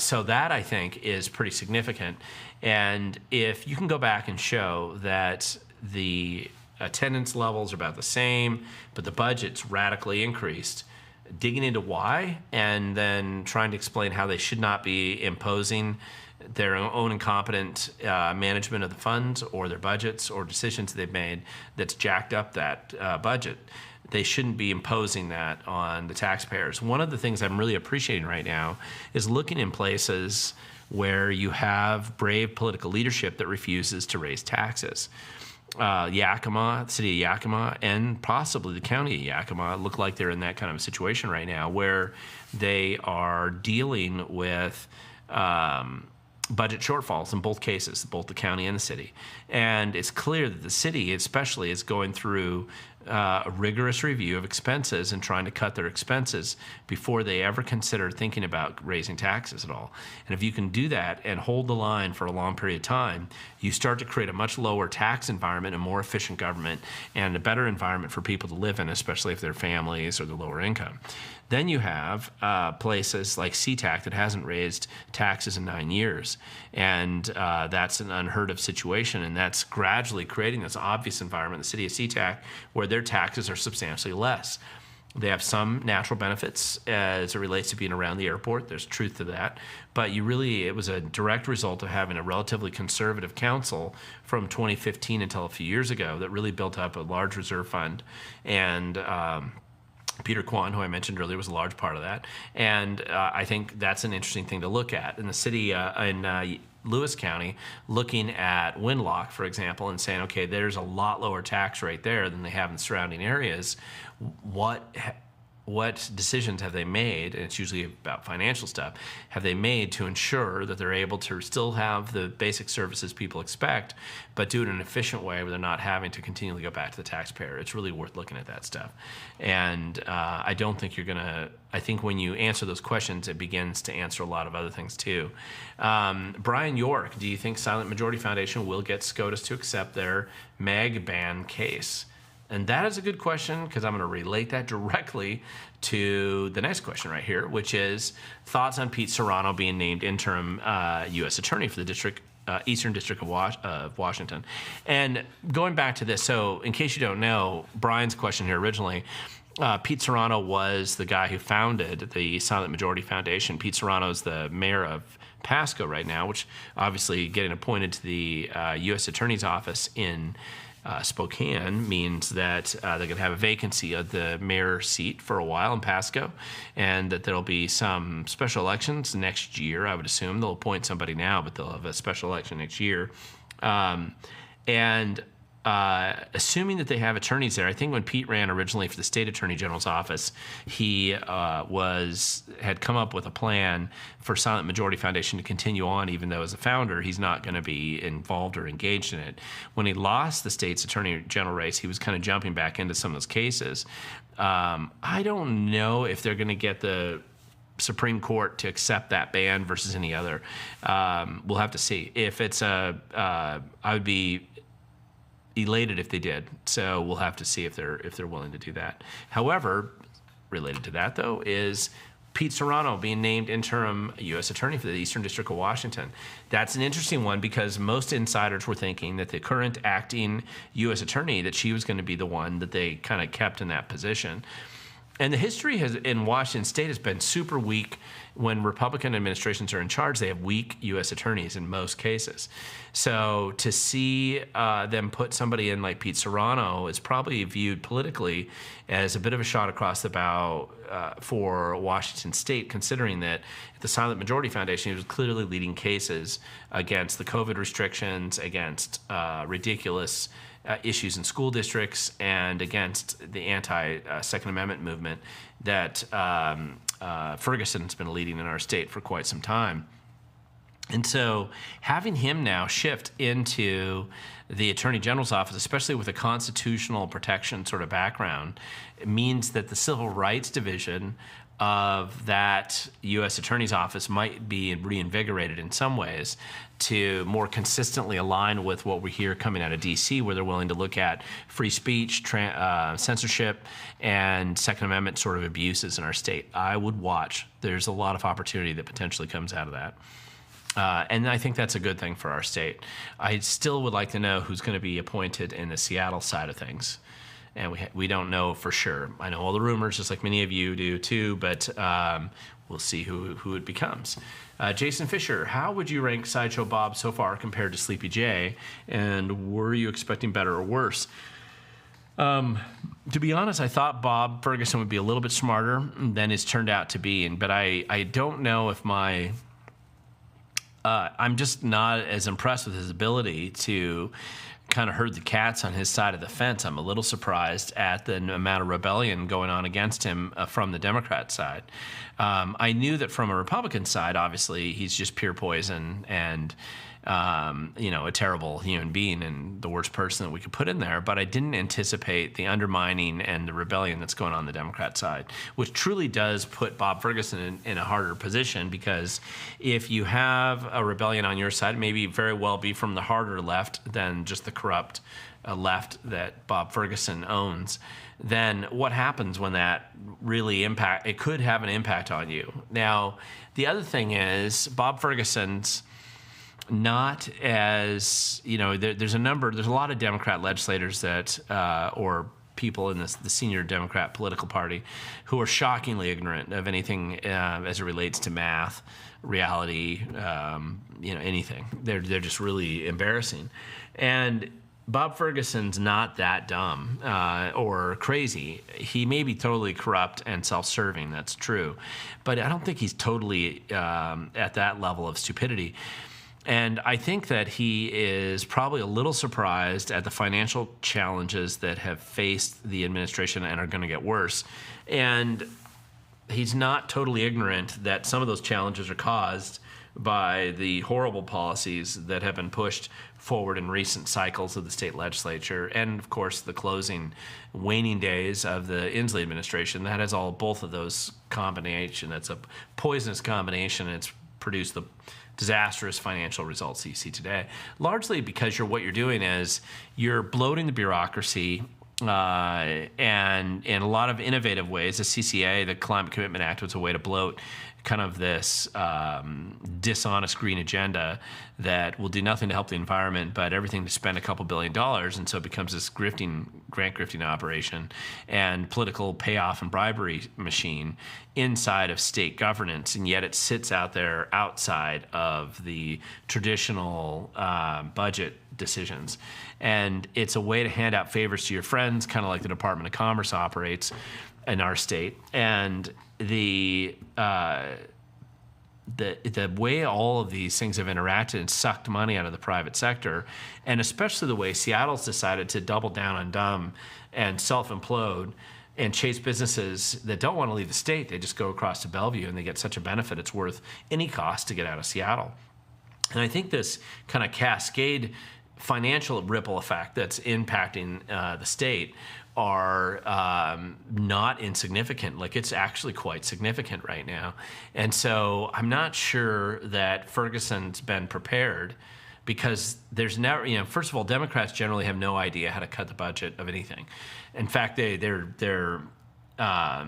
so that, I think, is pretty significant. And if you can go back and show that the attendance levels are about the same, but the budget's radically increased, digging into why, and then trying to explain how they should not be imposing their own incompetent management of the funds or their budgets or decisions they've made that's jacked up that budget. They shouldn't be imposing that on the taxpayers. One of the things I'm really appreciating right now is looking in places where you have brave political leadership that refuses to raise taxes. Yakima, the city of Yakima, and possibly the county of Yakima look like they're in that kind of a situation right now where they are dealing with budget shortfalls in both cases, both the county and the city. And it's clear that the city especially is going through a rigorous review of expenses and trying to cut their expenses before they ever consider thinking about raising taxes at all. And if you can do that and hold the line for a long period of time, you start to create a much lower tax environment, a more efficient government, and a better environment for people to live in, especially if they're families or they're lower income. Then you have places like SeaTac that hasn't raised taxes in 9 years. And that's an unheard of situation. And that's gradually creating this obvious environment in the city of SeaTac where their taxes are substantially less. They have some natural benefits as it relates to being around the airport. There's truth to that. But it was a direct result of having a relatively conservative council from 2015 until a few years ago that really built up a large reserve fund. And Peter Quan, who I mentioned earlier, was a large part of that. And I think that's an interesting thing to look at. In the city, in Lewis County, looking at Windlock, for example, and saying, okay, there's a lot lower tax rate there than they have in surrounding areas. What decisions have they made, and it's usually about financial stuff, have they made to ensure that they're able to still have the basic services people expect, but do it in an efficient way where they're not having to continually go back to the taxpayer? It's really worth looking at that stuff. And I don't think you're going to, I think when you answer those questions, it begins to answer a lot of other things too. Brian York, do you think Silent Majority Foundation will get SCOTUS to accept their mag ban case? And that is a good question, because I'm going to relate that directly to the next question right here, which is thoughts on Pete Serrano being named interim U.S. Attorney for the Eastern District of Washington. And going back to this, so in case you don't know, Brian's question here originally, Pete Serrano was the guy who founded the Silent Majority Foundation. Pete Serrano is the mayor of Pasco right now, which obviously getting appointed to the U.S. Attorney's Office in Spokane means that they're going to have a vacancy of the mayor seat for a while in Pasco, and that there'll be some special elections next year. I would assume they'll appoint somebody now, but they'll have a special election next year. Assuming that they have attorneys there, I think when Pete ran originally for the state attorney general's office, he had come up with a plan for Silent Majority Foundation to continue on, even though as a founder, he's not going to be involved or engaged in it. When he lost the state's attorney general race, he was kind of jumping back into some of those cases. I don't know if they're going to get the Supreme Court to accept that ban versus any other. We'll have to see. If it's I would be elated if they did. So we'll have to see if they're willing to do that. However, related to that though is Pete Serrano being named interim U.S. Attorney for the Eastern District of Washington. That's an interesting one, because most insiders were thinking that the current acting U.S. Attorney, that she was going to be the one that they kind of kept in that position. And the history in Washington State has been super weak. When Republican administrations are in charge, they have weak U.S. attorneys in most cases. So to see them put somebody in like Pete Serrano is probably viewed politically as a bit of a shot across the bow for Washington State, considering that the Silent Majority Foundation was clearly leading cases against the COVID restrictions, against ridiculous issues in school districts, and against the anti-Second Amendment movement that Ferguson's been leading in our state for quite some time. And so having him now shift into the Attorney General's office, especially with a constitutional protection sort of background, it means that the Civil Rights Division of that U.S. Attorney's Office might be reinvigorated in some ways to more consistently align with what we hear coming out of D.C., where they're willing to look at free speech, censorship, and Second Amendment sort of abuses in our state. I would watch. There's a lot of opportunity that potentially comes out of that. And I think that's a good thing for our state. I still would like to know who's going to be appointed in the Seattle side of things. And we don't know for sure. I know all the rumors, just like many of you do too, but we'll see who it becomes. Jason Fischer, how would you rank Sideshow Bob so far compared to Sleepy J? And were you expecting better or worse? To be honest, I thought Bob Ferguson would be a little bit smarter than it's turned out to be. But I don't know if I'm just not as impressed with his ability to kind of herd the cats on his side of the fence. I'm a little surprised at the amount of rebellion going on against him from the Democrat side. I knew that from a Republican side, obviously, he's just pure poison and a terrible human being and the worst person that we could put in there. But I didn't anticipate the undermining and the rebellion that's going on the Democrat side, which truly does put Bob Ferguson in a harder position, because if you have a rebellion on your side, maybe very well be from the harder left than just the corrupt left that Bob Ferguson owns, then what happens when that really it could have an impact on you. Now, the other thing is Bob Ferguson's not as, there's a lot of Democrat legislators that, or people in the senior Democrat political party who are shockingly ignorant of anything as it relates to math, reality, anything. They're just really embarrassing. And Bob Ferguson's not that dumb or crazy. He may be totally corrupt and self-serving, that's true. But I don't think he's totally at that level of stupidity. And I think that he is probably a little surprised at the financial challenges that have faced the administration and are going to get worse. And he's not totally ignorant that some of those challenges are caused by the horrible policies that have been pushed forward in recent cycles of the state legislature, and of course the closing, waning days of the Inslee administration. That has both of those combination. It's a poisonous combination, and it's produced the disastrous financial results that you see today, largely because what you're doing is you're bloating the bureaucracy. And in a lot of innovative ways, the CCA, the Climate Commitment Act, was a way to bloat kind of this dishonest green agenda that will do nothing to help the environment, but everything to spend a couple $2 billion, and so it becomes this grant grifting operation and political payoff and bribery machine inside of state governance, and yet it sits out there outside of the traditional budget decisions. And it's a way to hand out favors to your friends, kind of like the Department of Commerce operates in our state. And the way all of these things have interacted and sucked money out of the private sector, and especially the way Seattle's decided to double down on dumb and self-implode and chase businesses that don't want to leave the state. They just go across to Bellevue and they get such a benefit it's worth any cost to get out of Seattle. And I think this kind of cascade financial ripple effect that's impacting the state are not insignificant. Like, it's actually quite significant right now. And so I'm not sure that Ferguson's been prepared, because there's never, first of all, Democrats generally have no idea how to cut the budget of anything. In fact, they're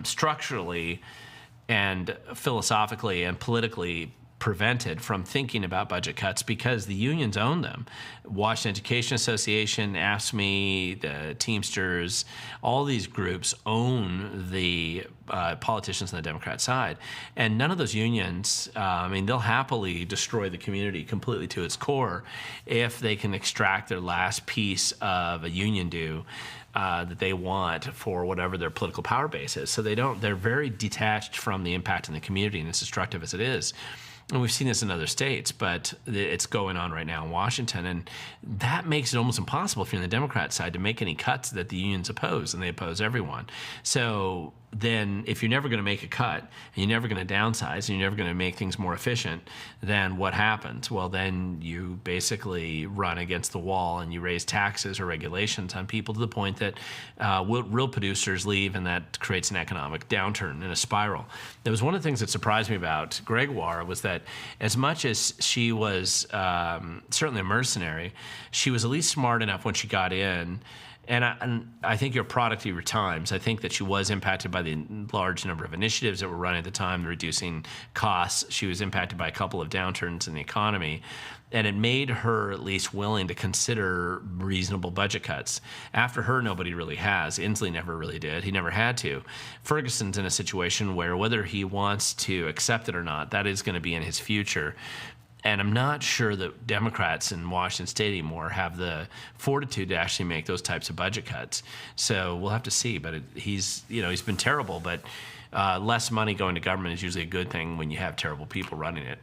structurally and philosophically and politically prevented from thinking about budget cuts because the unions own them. Washington Education Association, AFSCME, the Teamsters, all these groups own the politicians on the Democrat side. And none of those unions, they'll happily destroy the community completely to its core if they can extract their last piece of a union due that they want for whatever their political power base is. So they're very detached from the impact in the community, and as destructive as it is. And we've seen this in other states, but it's going on right now in Washington. And that makes it almost impossible if you're on the Democrat side to make any cuts that the unions oppose, and they oppose everyone. So then if you're never going to make a cut, and you're never going to downsize, and you're never going to make things more efficient, then what happens? Well, then you basically run against the wall and you raise taxes or regulations on people to the point that real producers leave, and that creates an economic downturn and a spiral. That was one of the things that surprised me about Gregoire, was that as much as she was certainly a mercenary, she was at least smart enough when she got in. And I think you're a product of your times. I think that she was impacted by the large number of initiatives that were running at the time, reducing costs. She was impacted by a couple of downturns in the economy. And it made her at least willing to consider reasonable budget cuts. After her, nobody really has. Inslee never really did. He never had to. Ferguson's in a situation where whether he wants to accept it or not, that is going to be in his future. And I'm not sure that Democrats in Washington State anymore have the fortitude to actually make those types of budget cuts. So we'll have to see. But he's been terrible. But less money going to government is usually a good thing when you have terrible people running it.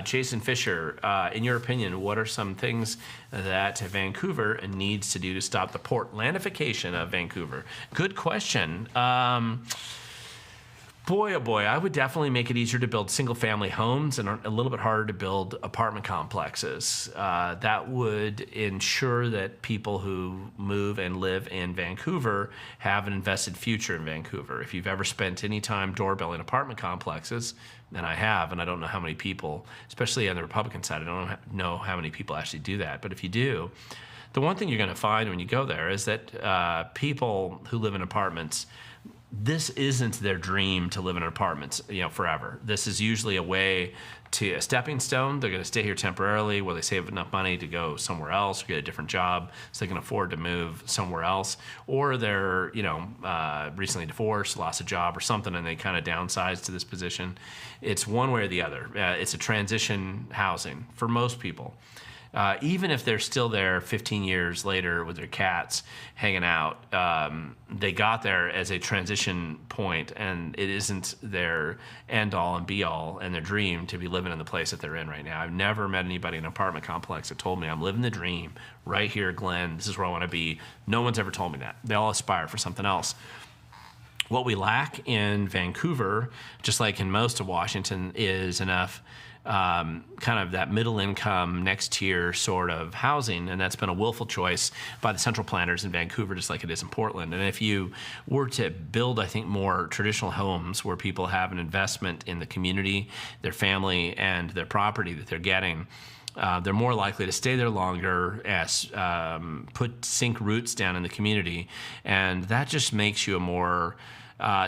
Jason Fischer, in your opinion, what are some things that Vancouver needs to do to stop the Portlandification of Vancouver? Good question. Boy, oh boy, I would definitely make it easier to build single-family homes and a little bit harder to build apartment complexes. That would ensure that people who move and live in Vancouver have an invested future in Vancouver. If you've ever spent any time doorbelling apartment complexes, and I have, and I don't know how many people, especially on the Republican side, I don't know how many people actually do that. But if you do, the one thing you're going to find when you go there is that people who live in apartments, this isn't their dream to live in apartments, forever. This is usually a stepping stone. They're going to stay here temporarily where they save enough money to go somewhere else or get a different job so they can afford to move somewhere else. Or they're, recently divorced, lost a job or something, and they kind of downsize to this position. It's one way or the other. It's a transition housing for most people. even if they're still there 15 years later with their cats hanging out, they got there as a transition point, and it isn't their end all and be all and their dream to be living in the place that they're in right now. I've never met anybody in an apartment complex that told me I'm living the dream right here, Glenn. This is where I want to be. No one's ever told me that. They all aspire for something else. What we lack in Vancouver, just like in most of Washington, is enough kind of that middle income, next tier sort of housing, and that's been a willful choice by the central planners in Vancouver, just like it is in Portland. And if you were to build, I think, more traditional homes where people have an investment in the community, their family, and their property that they're getting, they're more likely to stay there longer, sink roots down in the community, and that just makes you a more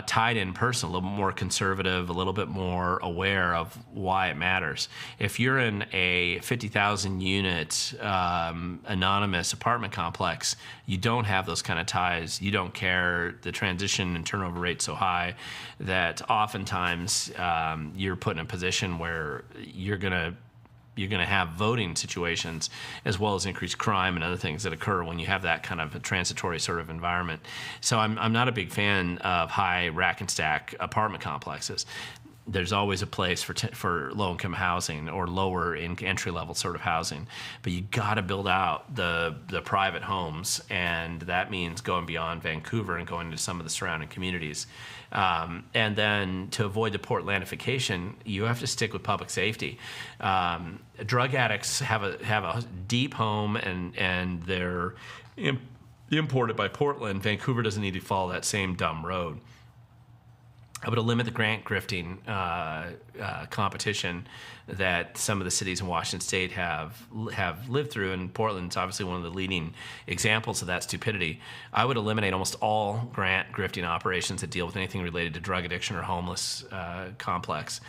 tied-in person, a little bit more conservative, a little bit more aware of why it matters. If you're in a 50,000-unit anonymous apartment complex, you don't have those kind of ties. You don't care. The transition and turnover rate's so high that oftentimes you're put in a position where you're going to have voting situations as well as increased crime and other things that occur when you have that kind of a transitory sort of environment. So I'm not a big fan of high rack and stack apartment complexes. There's always a place for low-income housing or lower in entry-level sort of housing, but you got to build out the private homes, and that means going beyond Vancouver and going into some of the surrounding communities. And then to avoid the Portlandification, you have to stick with public safety. Drug addicts have a deep home, and they're imported by Portland. Vancouver doesn't need to follow that same dumb road. I would limit the grant grifting competition that some of the cities in Washington State have lived through, and Portland's obviously one of the leading examples of that stupidity. I would eliminate almost all grant grifting operations that deal with anything related to drug addiction or homeless complex.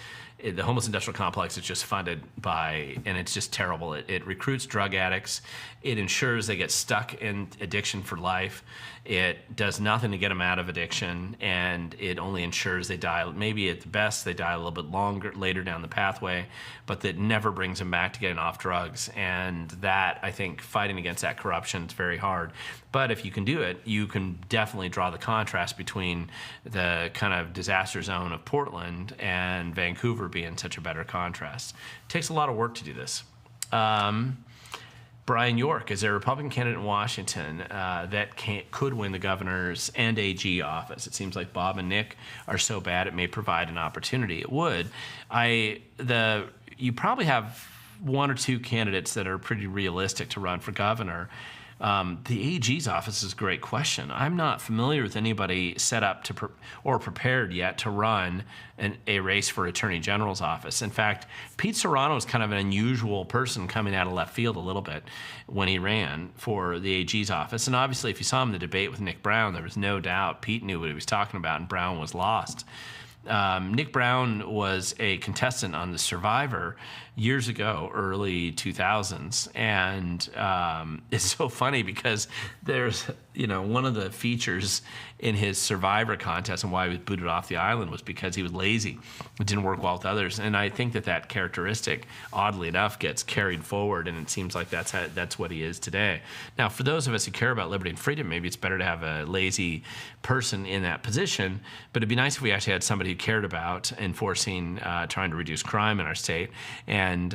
The homeless industrial complex is just funded by, and it's just terrible. It recruits drug addicts. It ensures they get stuck in addiction for life. It does nothing to get them out of addiction, and it only ensures they die. Maybe at the best, they die a little bit later down the pathway, but that never brings them back to getting off drugs. And that, I think, fighting against that corruption is very hard. But if you can do it, you can definitely draw the contrast between the kind of disaster zone of Portland and Vancouver being such a better contrast. It takes a lot of work to do this. Brian York is a Republican candidate in Washington that could win the governor's and AG office. It seems like Bob and Nick are so bad it may provide an opportunity. It would. You probably have one or two candidates that are pretty realistic to run for governor. The AG's office is a great question. I'm not familiar with anybody set up or prepared yet to run a race for Attorney General's office. In fact, Pete Serrano is kind of an unusual person coming out of left field a little bit when he ran for the AG's office. And obviously, if you saw him in the debate with Nick Brown, there was no doubt Pete knew what he was talking about, and Brown was lost. Nick Brown was a contestant on The Survivor years ago, early 2000s, and it's so funny because there's, one of the features in his Survivor contest and why he was booted off the island was because he was lazy. It didn't work well with others, and I think that characteristic, oddly enough, gets carried forward, and it seems like that's what he is today. Now, for those of us who care about liberty and freedom, maybe it's better to have a lazy person in that position, but it'd be nice if we actually had somebody who cared about enforcing, trying to reduce crime in our state, and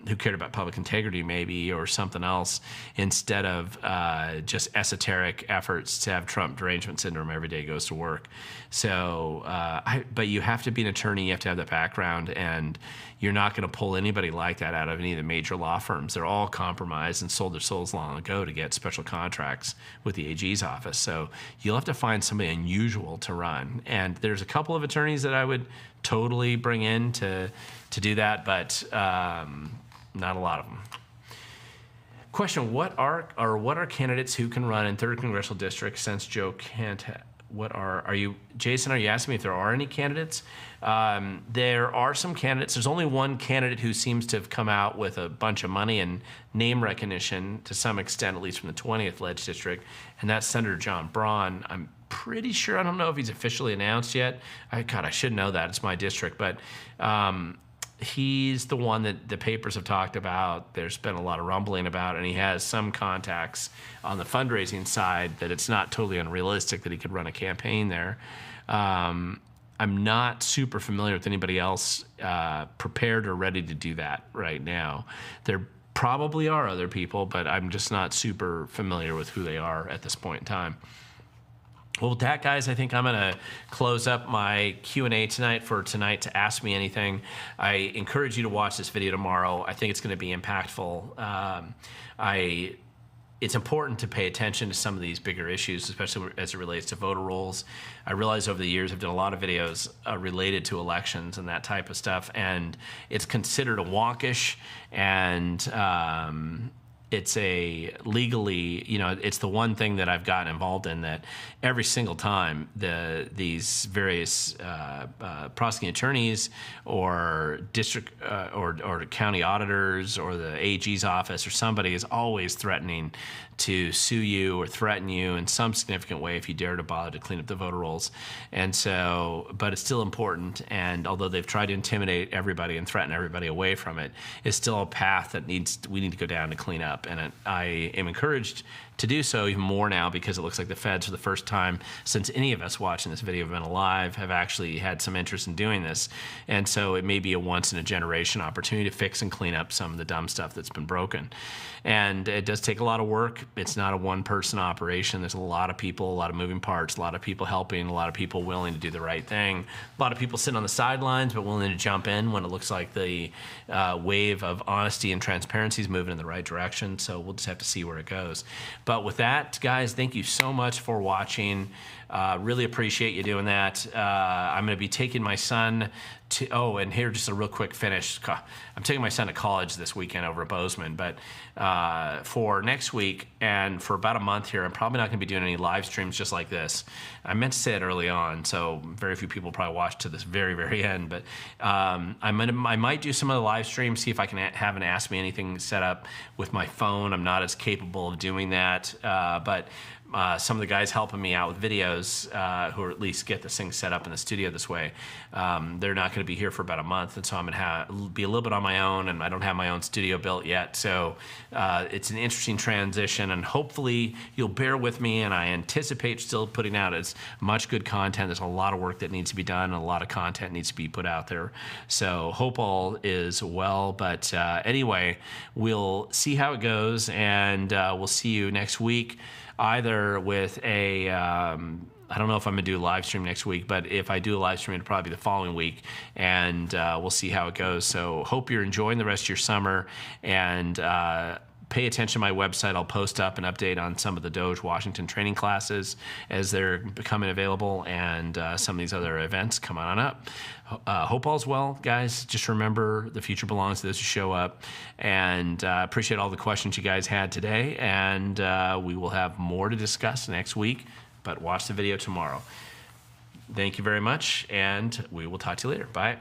who cared about public integrity maybe, or something else, instead of just esoteric efforts to have Trump derangement syndrome every day he goes to work. So, but you have to be an attorney, you have to have that background, and you're not going to pull anybody like that out of any of the major law firms. They're all compromised and sold their souls long ago to get special contracts with the AG's office. So you'll have to find somebody unusual to run. And there's a couple of attorneys that I would totally bring in to do that, but not a lot of them. Question: What are candidates who can run in 3rd Congressional District since Joe can't? Jason, are you asking me if there are any candidates? There are some candidates. There's only one candidate who seems to have come out with a bunch of money and name recognition to some extent, at least from the 20th Ledge District, and that's Senator John Braun. I'm pretty sure, I don't know if he's officially announced yet. I should know that. It's my district. But he's the one that the papers have talked about. There's been a lot of rumbling about, and he has some contacts on the fundraising side that it's not totally unrealistic that he could run a campaign there. I'm not super familiar with anybody else prepared or ready to do that right now. There probably are other people, but I'm just not super familiar with who they are at this point in time. Well, with that, guys, I think I'm going to close up my Q&A tonight to Ask Me Anything. I encourage you to watch this video tomorrow. I think it's going to be impactful. It's important to pay attention to some of these bigger issues, especially as it relates to voter rolls. I realize over the years I've done a lot of videos related to elections and that type of stuff, and it's considered a wonkish, and it's a legally, it's the one thing that I've gotten involved in that every single time these various prosecuting attorneys or district or county auditors or the AG's office or somebody is always threatening to sue you or threaten you in some significant way if you dare to bother to clean up the voter rolls. And so, but it's still important, and although they've tried to intimidate everybody and threaten everybody away from it, it's still a path that we need to go down to clean up. And I am encouraged to do so even more now because it looks like the feds, for the first time since any of us watching this video have been alive, have actually had some interest in doing this. And so it may be a once-in-a-generation opportunity to fix and clean up some of the dumb stuff that's been broken. And it does take a lot of work. It's not a one-person operation. There's a lot of people, a lot of moving parts, a lot of people helping, a lot of people willing to do the right thing, a lot of people sitting on the sidelines but willing to jump in when it looks like the wave of honesty and transparency is moving in the right direction. So we'll just have to see where it goes. But with that, guys, thank you so much for watching. Really appreciate you doing that. I'm going to be taking my son to, and here, just a real quick finish. I'm taking my son to college this weekend over at Bozeman, but for next week and for about a month here, I'm probably not going to be doing any live streams just like this. I meant to say it early on, so very few people probably watch to this very, very end, but I might do some of the live streams, see if I can have an Ask Me Anything set up with my phone. I'm not as capable of doing that, but some of the guys helping me out with videos who are at least get this thing set up in the studio this way, they're not going to be here for about a month, and so I'm going to be a little bit on my own, and I don't have my own studio built yet, so it's an interesting transition, and hopefully you'll bear with me, and I anticipate still putting out as much good content. There's a lot of work that needs to be done, and a lot of content needs to be put out there, so hope all is well. But anyway, we'll see how it goes, and we'll see you next week, either with a, I don't know if I'm going to do a live stream next week, but if I do a live stream, it'll probably be the following week, and we'll see how it goes. So hope you're enjoying the rest of your summer, and pay attention to my website. I'll post up an update on some of the Doge Washington training classes as they're becoming available, and some of these other events come on up. Hope all's well, guys. Just remember, the future belongs to those who show up, and appreciate all the questions you guys had today, and we will have more to discuss next week, but watch the video tomorrow. Thank you very much, and we will talk to you later. Bye.